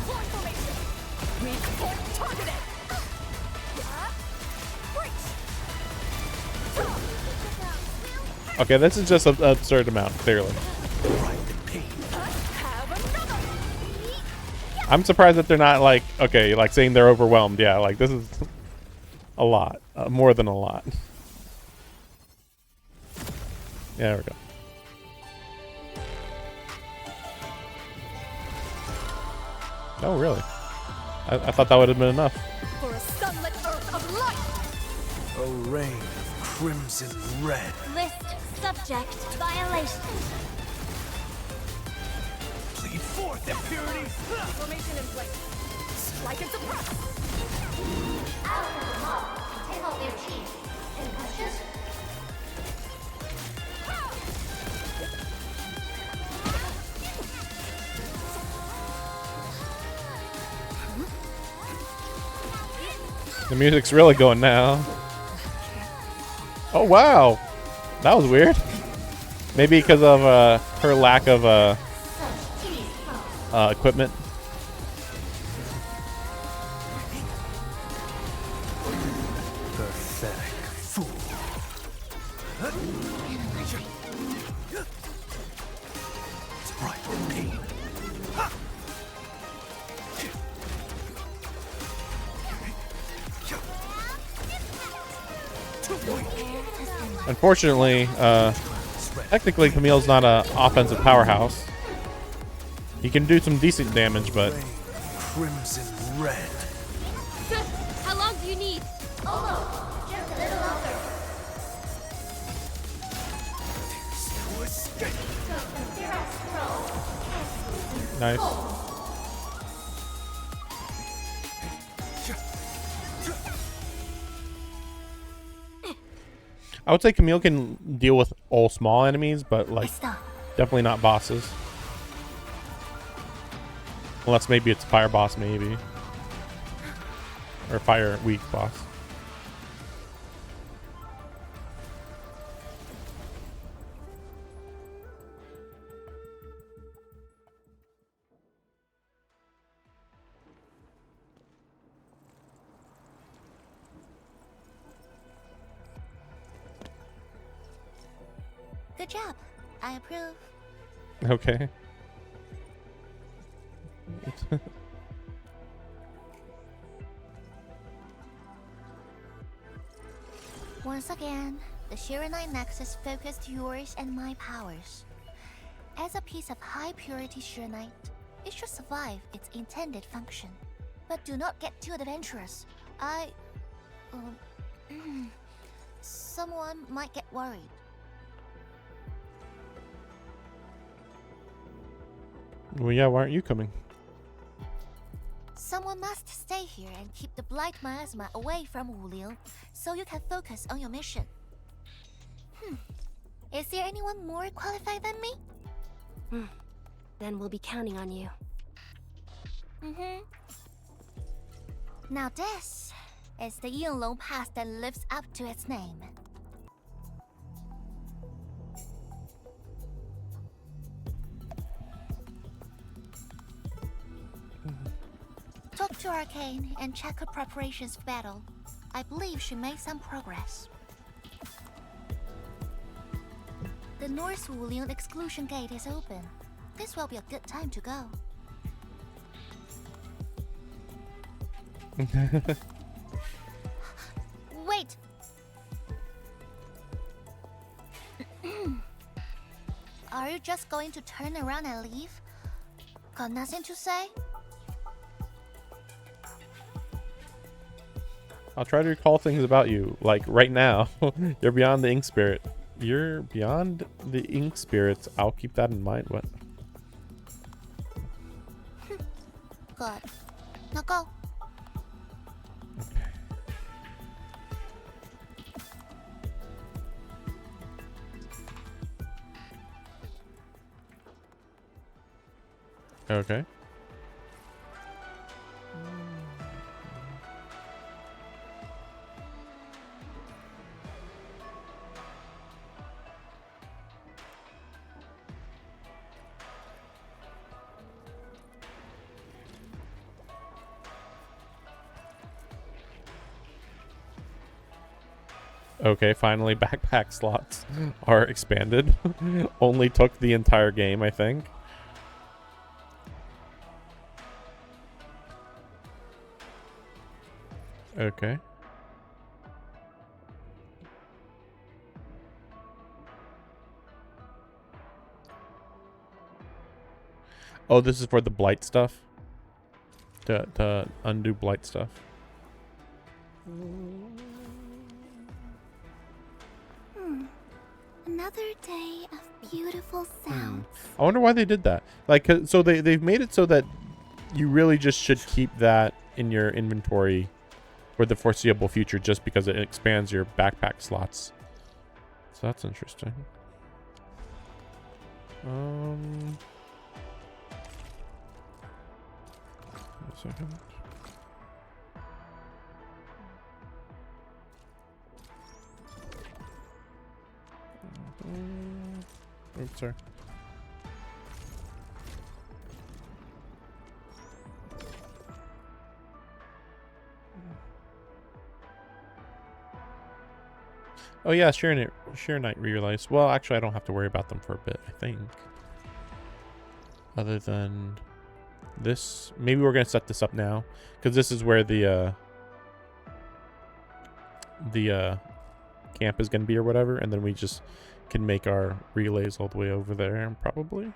Weak point targeted. Breach. Okay, this is just an absurd amount, clearly. I'm surprised that they're not like, okay, like saying they're overwhelmed. Yeah, like this is a lot. More than a lot. Yeah, there we go. Oh, really? I thought that would have been enough. For a sunlit earth of light! A rain of crimson red. List subject violation. Plead forth, impurity! Formation in place. Strike and suppress! Out of the mob, take out their chief. Any questions? The music's really going now. Oh, wow. That was weird. Maybe because of her lack of equipment. Pathetic fool. Right pain. Unfortunately, technically Camille's not an offensive powerhouse. He can do some decent damage, but Crimson red. How long do you need? Almost. Just a little longer. nice. I would say Camille can deal with all small enemies, but like definitely not bosses. Unless maybe it's fire boss, maybe. Or fire weak boss. Good job. I approve. Okay. Once again, the Shiranite Nexus focused yours and my powers. As a piece of high purity Shiranite, it should survive its intended function. But do not get too adventurous. Someone might get worried. Well, yeah, why aren't you coming? Someone must stay here and keep the Blight Miasma away from Wuliu, so you can focus on your mission. Is there anyone more qualified than me? Then we'll be counting on you. Now this is the Yinglong Pass that lives up to its name. Talk to Arcane and check her preparations for battle. I believe she made some progress. The North Wulian Exclusion Gate is open. This will be a good time to go. Wait! Are you just going to turn around and leave? Got nothing to say? I'll try to recall things about you, like right now. You're beyond the ink spirit. You're beyond the ink spirits. I'll keep that in mind. What? Good. Now go. Okay. Okay, finally backpack slots are expanded. Only took the entire game, I think. Okay. Oh, this is for the blight stuff? To undo blight stuff. Another day of beautiful sounds. I wonder why they did that. Like, so they've made it so that you really just should keep that in your inventory for the foreseeable future just because it expands your backpack slots. So that's interesting. Wait a second. Oops, sorry. Oh yeah, Sheer Night re-release. Well, actually, I don't have to worry about them for a bit, I think. Other than this, maybe we're gonna set this up now because this is where the camp is gonna be or whatever, and then we just can make our relays all the way over there, probably.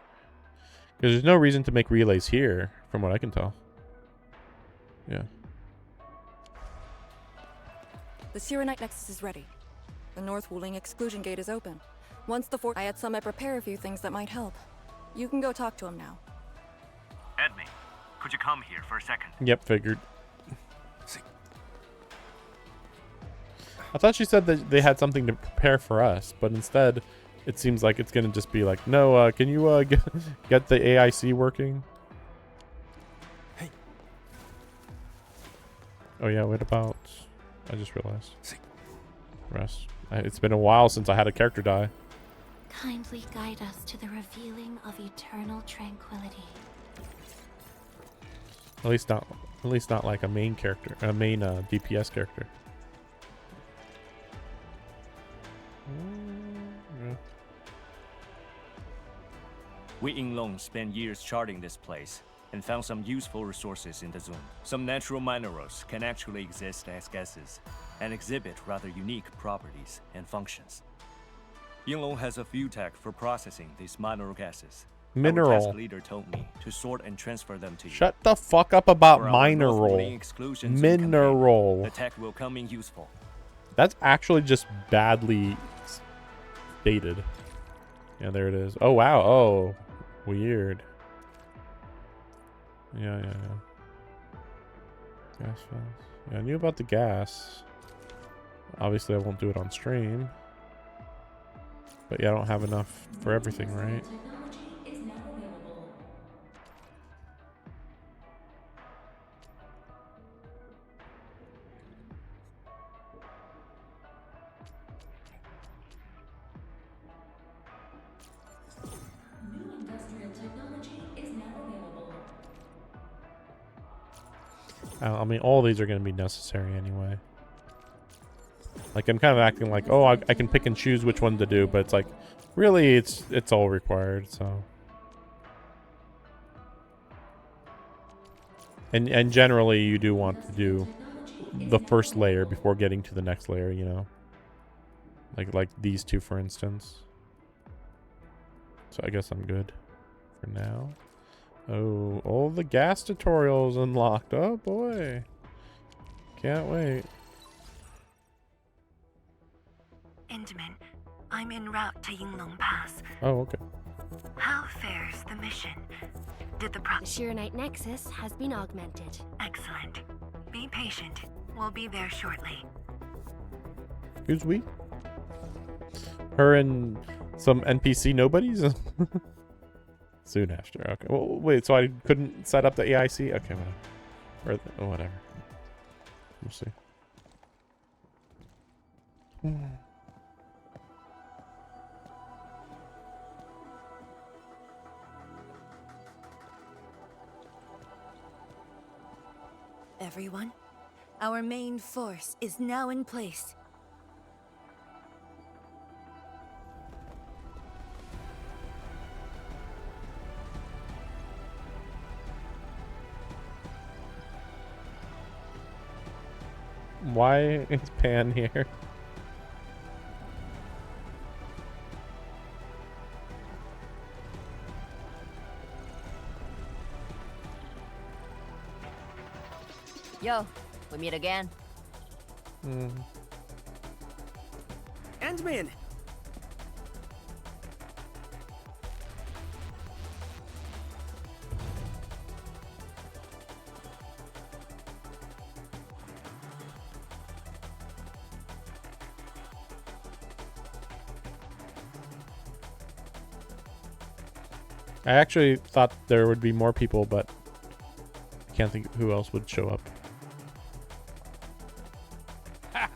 Because there's no reason to make relays here, from what I can tell. Yeah. The Sirenite Nexus is ready. The North Wooling Exclusion Gate is open. Once the fort, I had some. I prepare a few things that might help. You can go talk to him now. Edme, could you come here for a second? Yep, figured. I thought she said that they had something to prepare for us, but instead, it seems like it's gonna just be like, no, can you get the AIC working? Hey. Oh yeah, what about? I just realized. Rest. It's been a while since I had a character die. Kindly guide us to the revealing of eternal tranquility. At least not like a main character, a main DPS character. Yeah. We Yinglong spent years charting this place and found some useful resources in the zone. Some natural minerals can actually exist as gases and exhibit rather unique properties and functions. Yinglong has a few tech for processing these mineral gases. Mineral. Our task leader told me to sort and transfer them to you. Shut the fuck up about For our mineral. North-Wooling Exclusion Mineral. campaign, the tech will come in useful. That's actually just badly stated. Yeah, there it is. Oh wow. Oh, weird. Yeah. Gas files. Yeah, I knew about the gas. Obviously, I won't do it on stream. But yeah, I don't have enough for everything, right? I mean, all these are going to be necessary anyway. Like, I'm kind of acting like, oh, I can pick and choose which one to do, but it's like, really, it's all required, so. And generally, you do want to do the first layer before getting to the next layer, you know? Like these two, for instance. So I guess I'm good for now. Oh, all the gas tutorials unlocked. Oh, boy. Can't wait. Intamin, I'm en route to Yinglong Pass. Oh, okay. How fares the mission? Did the Sirenite Nexus has been augmented. Excellent. Be patient. We'll be there shortly. Who's we? Her and some NPC nobodies? Soon after. Okay. Well, wait, so I couldn't set up the AIC? Okay, whatever. Or whatever. We'll see. Everyone, our main force is now in place. Why is Pan here? Yo, we meet again. Endman! I actually thought there would be more people, but I can't think who else would show up. Ha!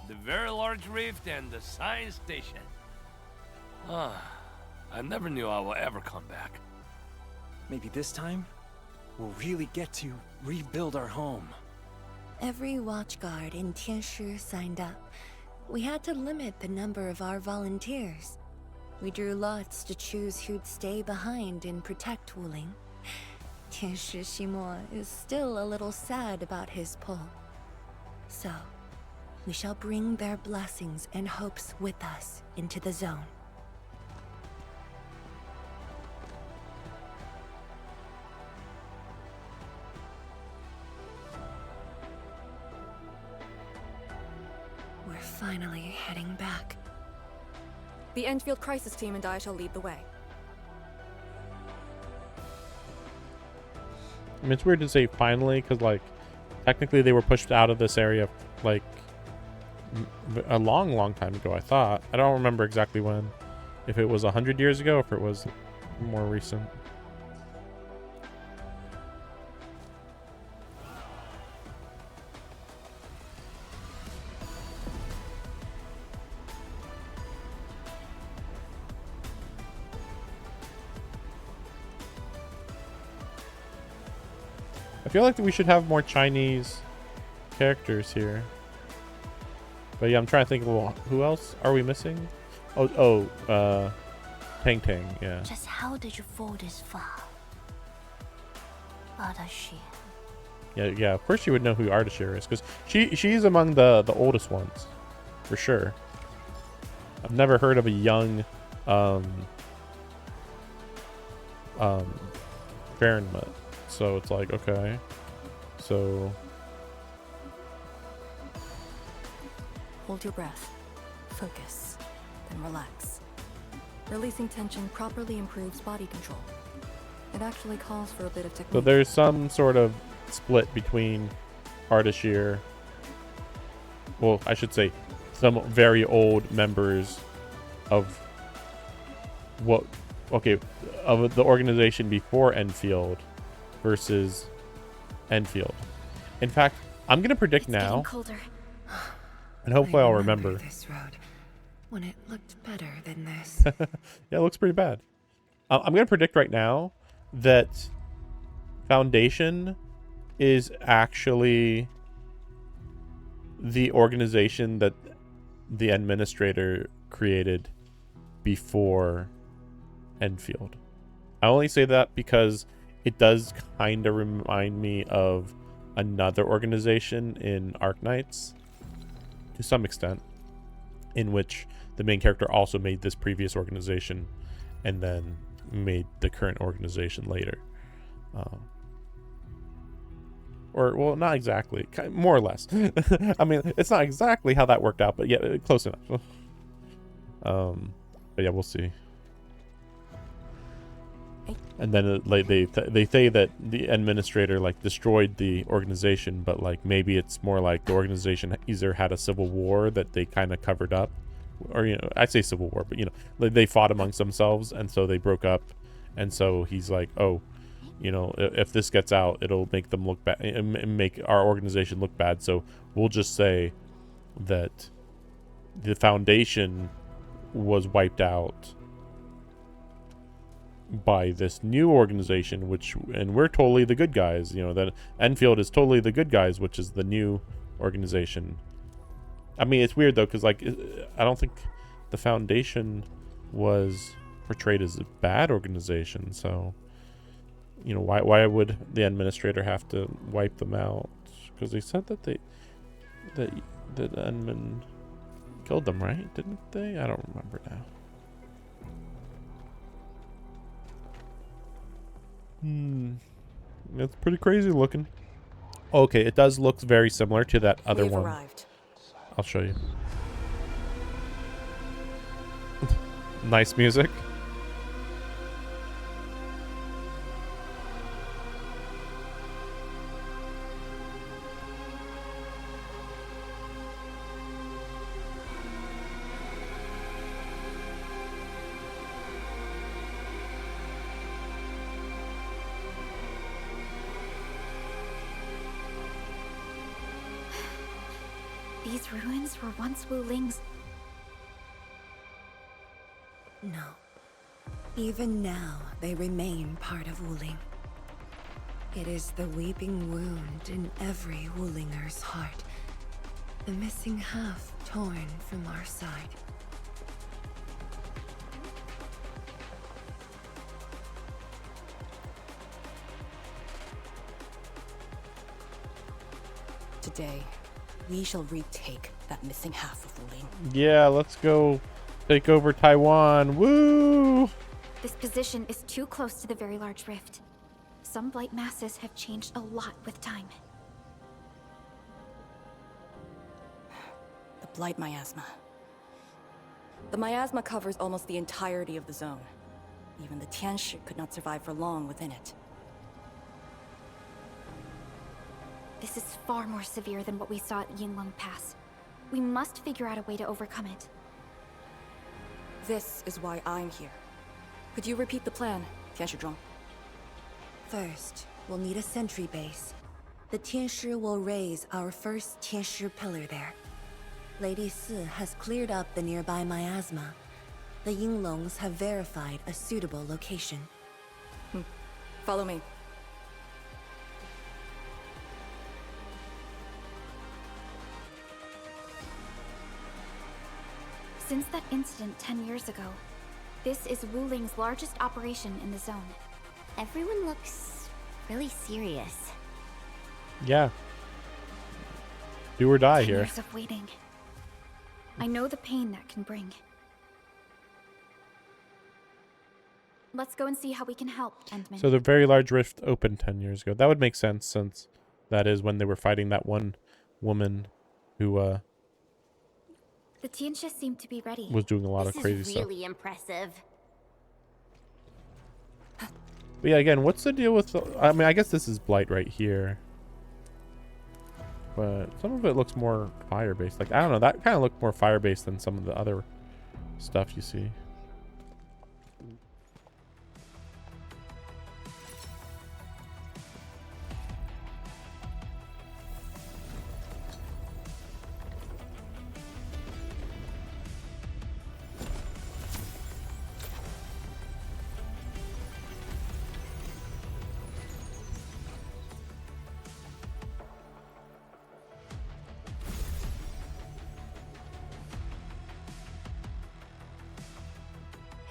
The very large rift and the science station. Ah, I never knew I would ever come back. Maybe this time, we'll really get to rebuild our home. Every watchguard in Tianshi signed up. We had to limit the number of our volunteers. We drew lots to choose who'd stay behind and protect Wuling. Tianshi Ximo is still a little sad about his pull. So, we shall bring their blessings and hopes with us into the zone. We're finally heading back. The Endfield crisis team and I shall lead the way. I mean, it's weird to say finally, because, like, technically they were pushed out of this area, like, a long time ago, I thought. I don't remember exactly when. If it was 100 years ago, if it was more recent. I feel like we should have more Chinese characters here. But yeah, I'm trying to think, well, who else are we missing? Tang Tang, yeah. Just how did you fall this far? Ardashir. Yeah, of course you would know who Ardashir is, because she's among the oldest ones, for sure. I've never heard of a young Baronmet. So it's like, okay. So Hold your breath. Focus. Then relax. Releasing tension properly improves body control. It actually calls for a bit of technique. So there's some sort of split between Ardashir. Well, I should say some very old members of of the organization before Endfield versus Endfield. In fact, I'm gonna predict now, and hopefully I'll remember. This road when it looked better than this. Yeah, it looks pretty bad. I'm gonna predict right now that Foundation is actually the organization that the administrator created before Endfield. I only say that because it does kind of remind me of another organization in Arknights to some extent, in which the main character also made this previous organization and then made the current organization later. Or, well, not exactly. More or less. I mean, it's not exactly how that worked out, but yeah, close enough. But yeah, we'll see. And then they say that the administrator like destroyed the organization, but like maybe it's more like the organization either had a civil war that they kind of covered up, or I say civil war, but they fought amongst themselves, and so they broke up, and so he's like, oh, if this gets out, it'll make them look bad and make our organization look bad. So we'll just say that the Foundation was wiped out by this new organization, and we're totally the good guys. That Enfield is totally the good guys, which is the new organization. I mean, it's weird though, because like I don't think the Foundation was portrayed as a bad organization. So why would the administrator have to wipe them out? Because they said that that Endman killed them, right? Didn't they? I don't remember now. It's pretty crazy looking. Okay, it does look very similar to that other one. Arrived. I'll show you. Nice music. These ruins were once Wu Ling's. No. Even now, they remain part of Wuling. It is the weeping wound in every Wulinger's heart. The missing half torn from our side. Today, we shall retake that missing half of Wuling. Yeah, let's go take over Taiwan. Woo! This position is too close to the very large rift. Some blight masses have changed a lot with time. The blight miasma. The miasma covers almost the entirety of the zone. Even the Tianshi could not survive for long within it. This is far more severe than what we saw at Yinglong Pass. We must figure out a way to overcome it. This is why I'm here. Could you repeat the plan, Tianshi? First, we'll need a sentry base. The Tianshi will raise our first Tianshi pillar there. Lady Si has cleared up the nearby miasma. The Yinglongs have verified a suitable location. Follow me. Since that incident 10 years ago, this is Wu Ling's largest operation in the zone. Everyone looks really serious. Yeah. Do or die 10 here. years of waiting. I know the pain that can bring. Let's go and see how we can help, Endman. So the very large rift opened 10 years ago. That would make sense since that is when they were fighting that one woman who the Tianshi seem to be ready. was doing a lot of crazy This is stuff. really impressive. But yeah, again, what's the deal with I mean, I guess this is blight right here. But some of it looks more fire-based. Like, I don't know, that kind of looked more fire-based than some of the other stuff you see.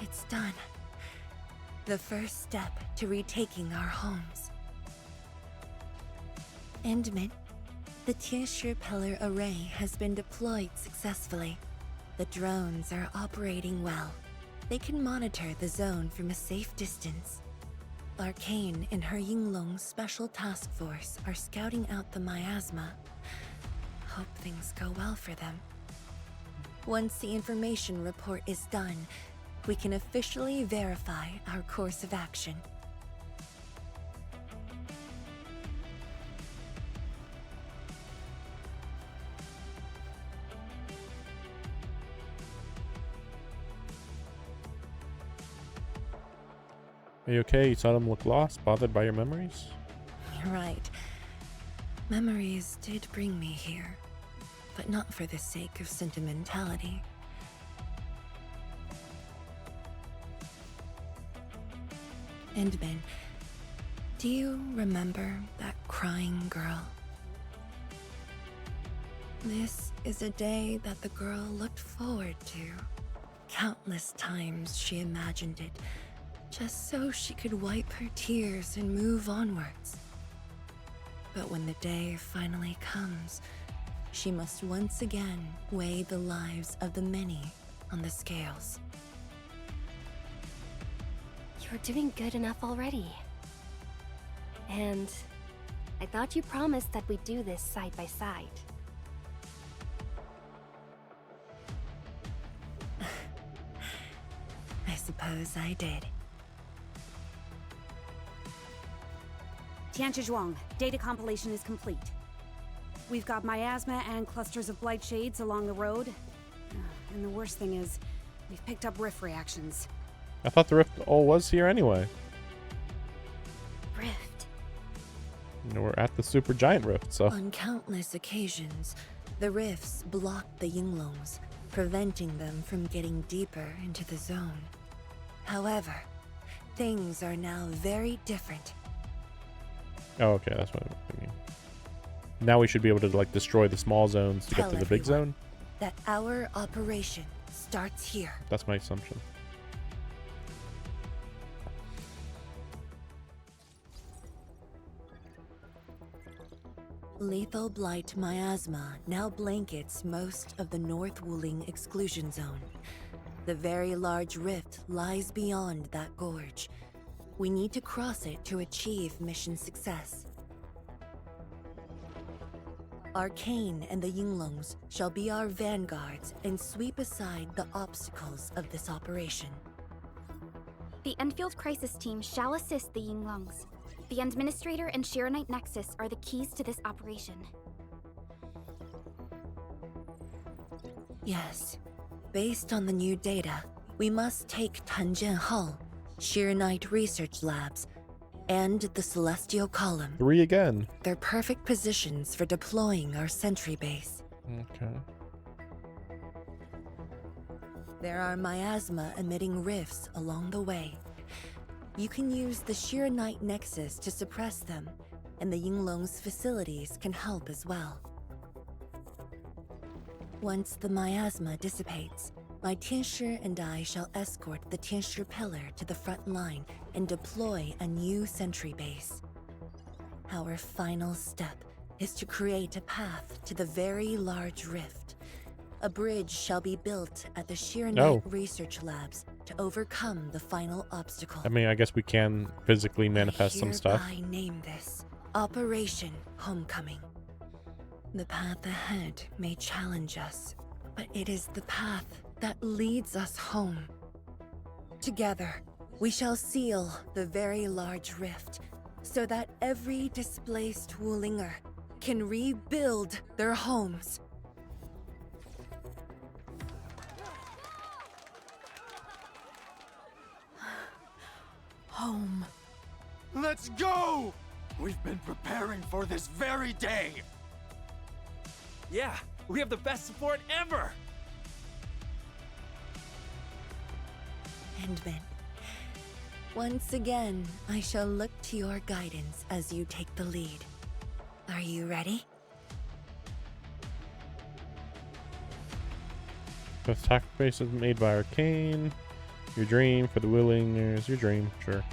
It's done. The first step to retaking our homes. Endman, the Tianshi pillar array has been deployed successfully. The drones are operating well. They can monitor the zone from a safe distance. Arcane and her Yinglong Special Task Force are scouting out the miasma. Hope things go well for them. Once the information report is done, we can officially verify our course of action. Are you okay? You saw them look lost, bothered by your memories? You're right. Memories did bring me here, but not for the sake of sentimentality. Endman, do you remember that crying girl? This is a day that the girl looked forward to. Countless times she imagined it, just so she could wipe her tears and move onwards. But when the day finally comes, she must once again weigh the lives of the many on the scales. You're doing good enough already. And I thought you promised that we'd do this side by side. I suppose I did. Tianzhuang, data compilation is complete. We've got miasma and clusters of blight shades along the road. And the worst thing is, we've picked up rift reactions. I thought the rift all was here anyway. Rift? You know, we're at the super giant rift, so. On countless occasions, the rifts blocked the Yinglongs, preventing them from getting deeper into the zone. However, things are now very different. Oh, okay, that's what I'm thinking. Now we should be able to, like, destroy the small zones to get to the big zone? That our operation starts here. That's my assumption. Lethal blight miasma now blankets most of the North Wuling Exclusion Zone. The very large rift lies beyond that gorge. We need to cross it to achieve mission success. Arcane and the Yinglongs shall be our vanguards and sweep aside the obstacles of this operation. The Endfield Crisis Team shall assist the Yinglongs. The Administrator and Shiranite Nexus are the keys to this operation. Yes. Based on the new data, we must take Tanjian Hall, Shiranite Research Labs, and the Celestial Column. 3 again. They're perfect positions for deploying our sentry base. Okay. There are miasma-emitting rifts along the way. You can use the Shiranite Nexus to suppress them, and the Yinglong's facilities can help as well. Once the miasma dissipates, my Tianshi and I shall escort the Tianshi pillar to the front line and deploy a new sentry base. Our final step is to create a path to the very large rift. A bridge shall be built at the Shiranite Research Labs to overcome the final obstacle. I mean, I guess we can physically manifest some stuff. I name this Operation Homecoming. The path ahead may challenge us, but it is the path that leads us home. Together, we shall seal the very large rift so that every displaced Wulinger can rebuild their homes. Home. Let's go! We've been preparing for this very day! Yeah, we have the best support ever! Endman, once again, I shall look to your guidance as you take the lead. Are you ready? The sacrifice is made by Arcane. Your dream for the Willingers. Your dream, sure.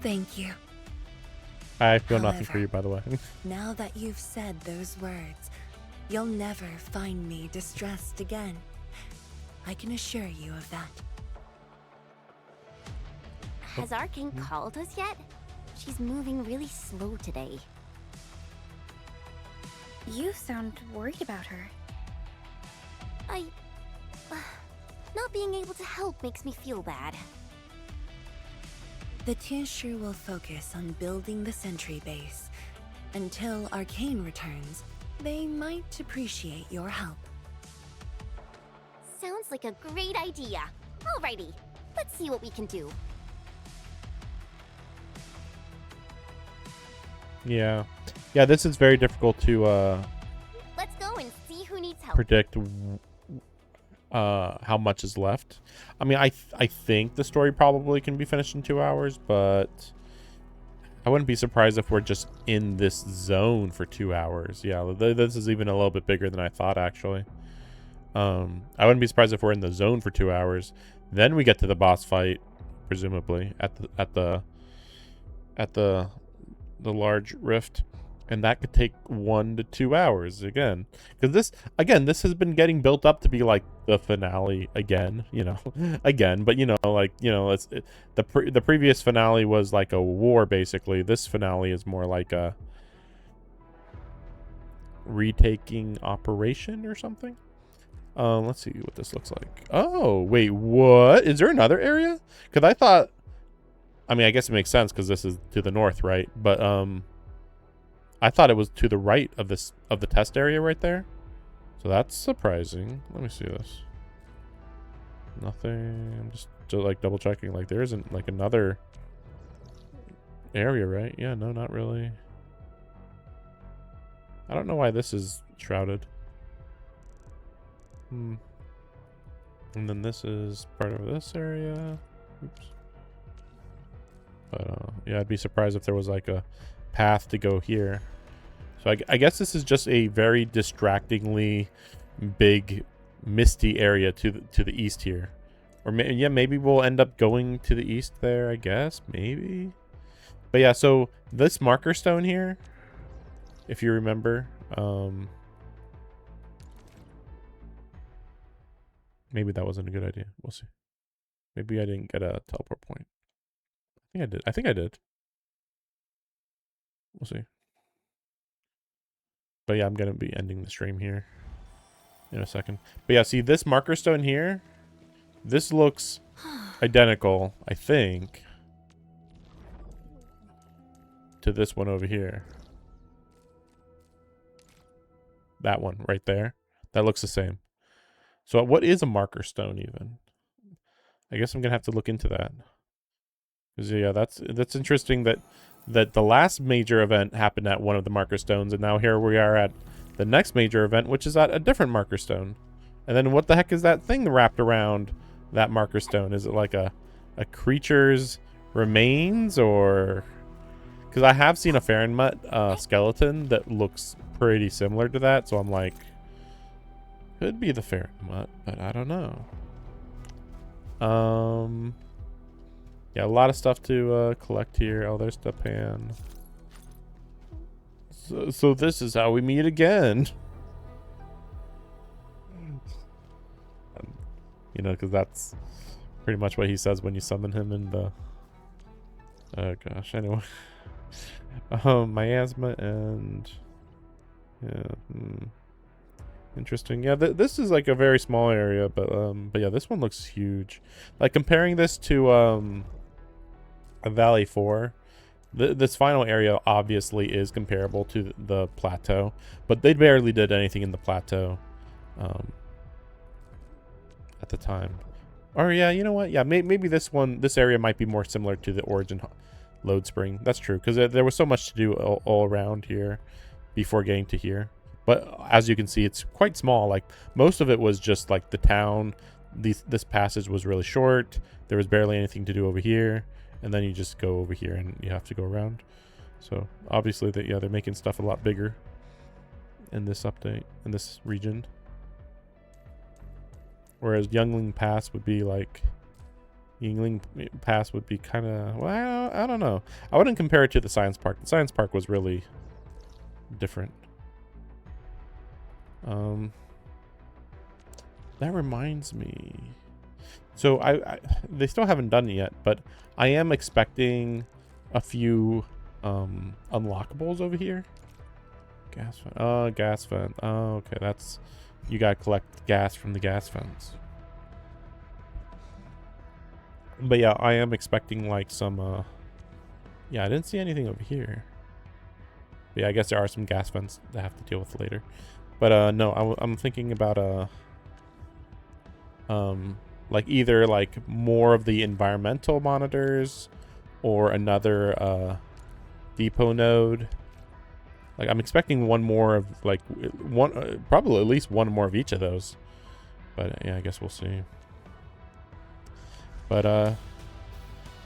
Thank you. I feel nothing for you, by the way. Now that you've said those words, you'll never find me distressed again. I can assure you of that. Has Arcane called us yet? She's moving really slow today. You sound worried about her. Not being able to help makes me feel bad. The Tianshi will focus on building the sentry base. Until Arcane returns, they might appreciate your help. Sounds like a great idea. Alrighty, let's see what we can do. Yeah. Yeah, this is very difficult to Let's go and see who needs help. predict how much is left. I mean, I think the story probably can be finished in 2 hours, but I wouldn't be surprised if we're just in this zone for 2 hours. Yeah, this is even a little bit bigger than I thought, actually. I wouldn't be surprised if we're in the zone for 2 hours. Then we get to the boss fight, presumably at the the large rift, and that could take 1 to 2 hours again. Because this has been getting built up to be like the finale again, you know, again. But you know, like the previous finale was like a war basically. This finale is more like a retaking operation or something. Let's see what this looks like. Oh wait, what is there another area? Because I thought, I mean, I guess it makes sense because this is to the north, right? But I thought it was to the right of the test area right there. So that's surprising. Let me see this. Nothing. I'm just like double checking. Like there isn't like another area, right? Yeah, no, not really. I don't know why this is shrouded. And then this is part of this area. Oops. But yeah, I'd be surprised if there was like a path to go here. So I guess this is just a very distractingly big misty area to the east here. Or yeah, maybe we'll end up going to the east there, I guess. Maybe. But yeah, so this marker stone here, if you remember, maybe that wasn't a good idea. We'll see. Maybe I didn't get a teleport point. I think I did. I think I did. We'll see. But yeah, I'm going to be ending the stream here in a second. But yeah, see this marker stone here? This looks identical, I think, to this one over here. That one right there. That looks the same. So what is a marker stone even? I guess I'm going to have to look into that. Because yeah, that's interesting that the last major event happened at one of the marker stones, and now here we are at the next major event, which is at a different marker stone. And then what the heck is that thing wrapped around that marker stone? Is it like a creature's remains, or... Because I have seen a Fahrenmut skeleton that looks pretty similar to that, so I'm like, could be the Fahrenmut, but I don't know. Yeah, a lot of stuff to collect here. Oh, there's the pan. So this is how we meet again. You know, because that's pretty much what he says when you summon him in the... Oh, gosh. Anyway. Miasma and... Yeah. Interesting. Yeah, this is like a very small area, but yeah, this one looks huge. Like, comparing this to a Valley 4, this final area obviously is comparable to the plateau, but they barely did anything in the plateau at the time. Or yeah, you know what? Yeah, maybe this area might be more similar to the Origin load spring. That's true, because there was so much to do all around here before getting to here. But as you can see, it's quite small. Like, most of it was just like the town. This passage was really short. There was barely anything to do over here. And then you just go over here and you have to go around. So obviously they're making stuff a lot bigger in this update, in this region. Whereas Youngling Pass would be like... Yingling Pass would be kind of... Well, I don't know. I wouldn't compare it to the Science Park. The Science Park was really different. That reminds me. So they still haven't done it yet, but I am expecting a few unlockables over here. Gas vent. Oh, gas vent. Oh, okay. That's... You gotta collect gas from the gas vents. But yeah, I am expecting like some... Yeah, I didn't see anything over here. But yeah, I guess there are some gas vents that I have to deal with later. But no, I'm thinking about like either like more of the environmental monitors or another depot node. Like, I'm expecting one more of like probably at least one more of each of those. But yeah, I guess we'll see. But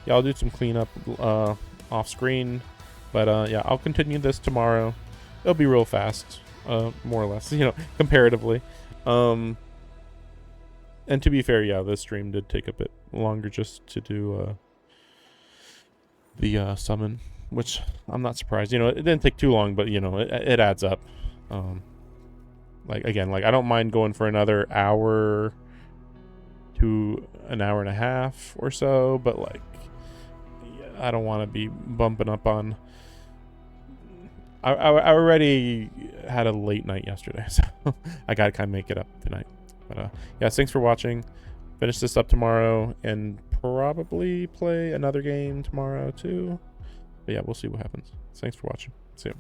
yeah, I'll do some cleanup off screen. But yeah, I'll continue this tomorrow. It'll be real fast. More or less, you know, comparatively. And to be fair, yeah, this stream did take a bit longer just to do the summon. which I'm not surprised. You know, it didn't take too long, but you know, it adds up. Like again, like I don't mind going for another hour to an hour and a half or so, but like I don't want to be bumping up on. I already had a late night yesterday, so I gotta kind of make it up tonight. But yeah, thanks for watching. Finish this up tomorrow and probably play another game tomorrow too. But yeah, we'll see what happens. Thanks for watching. See you.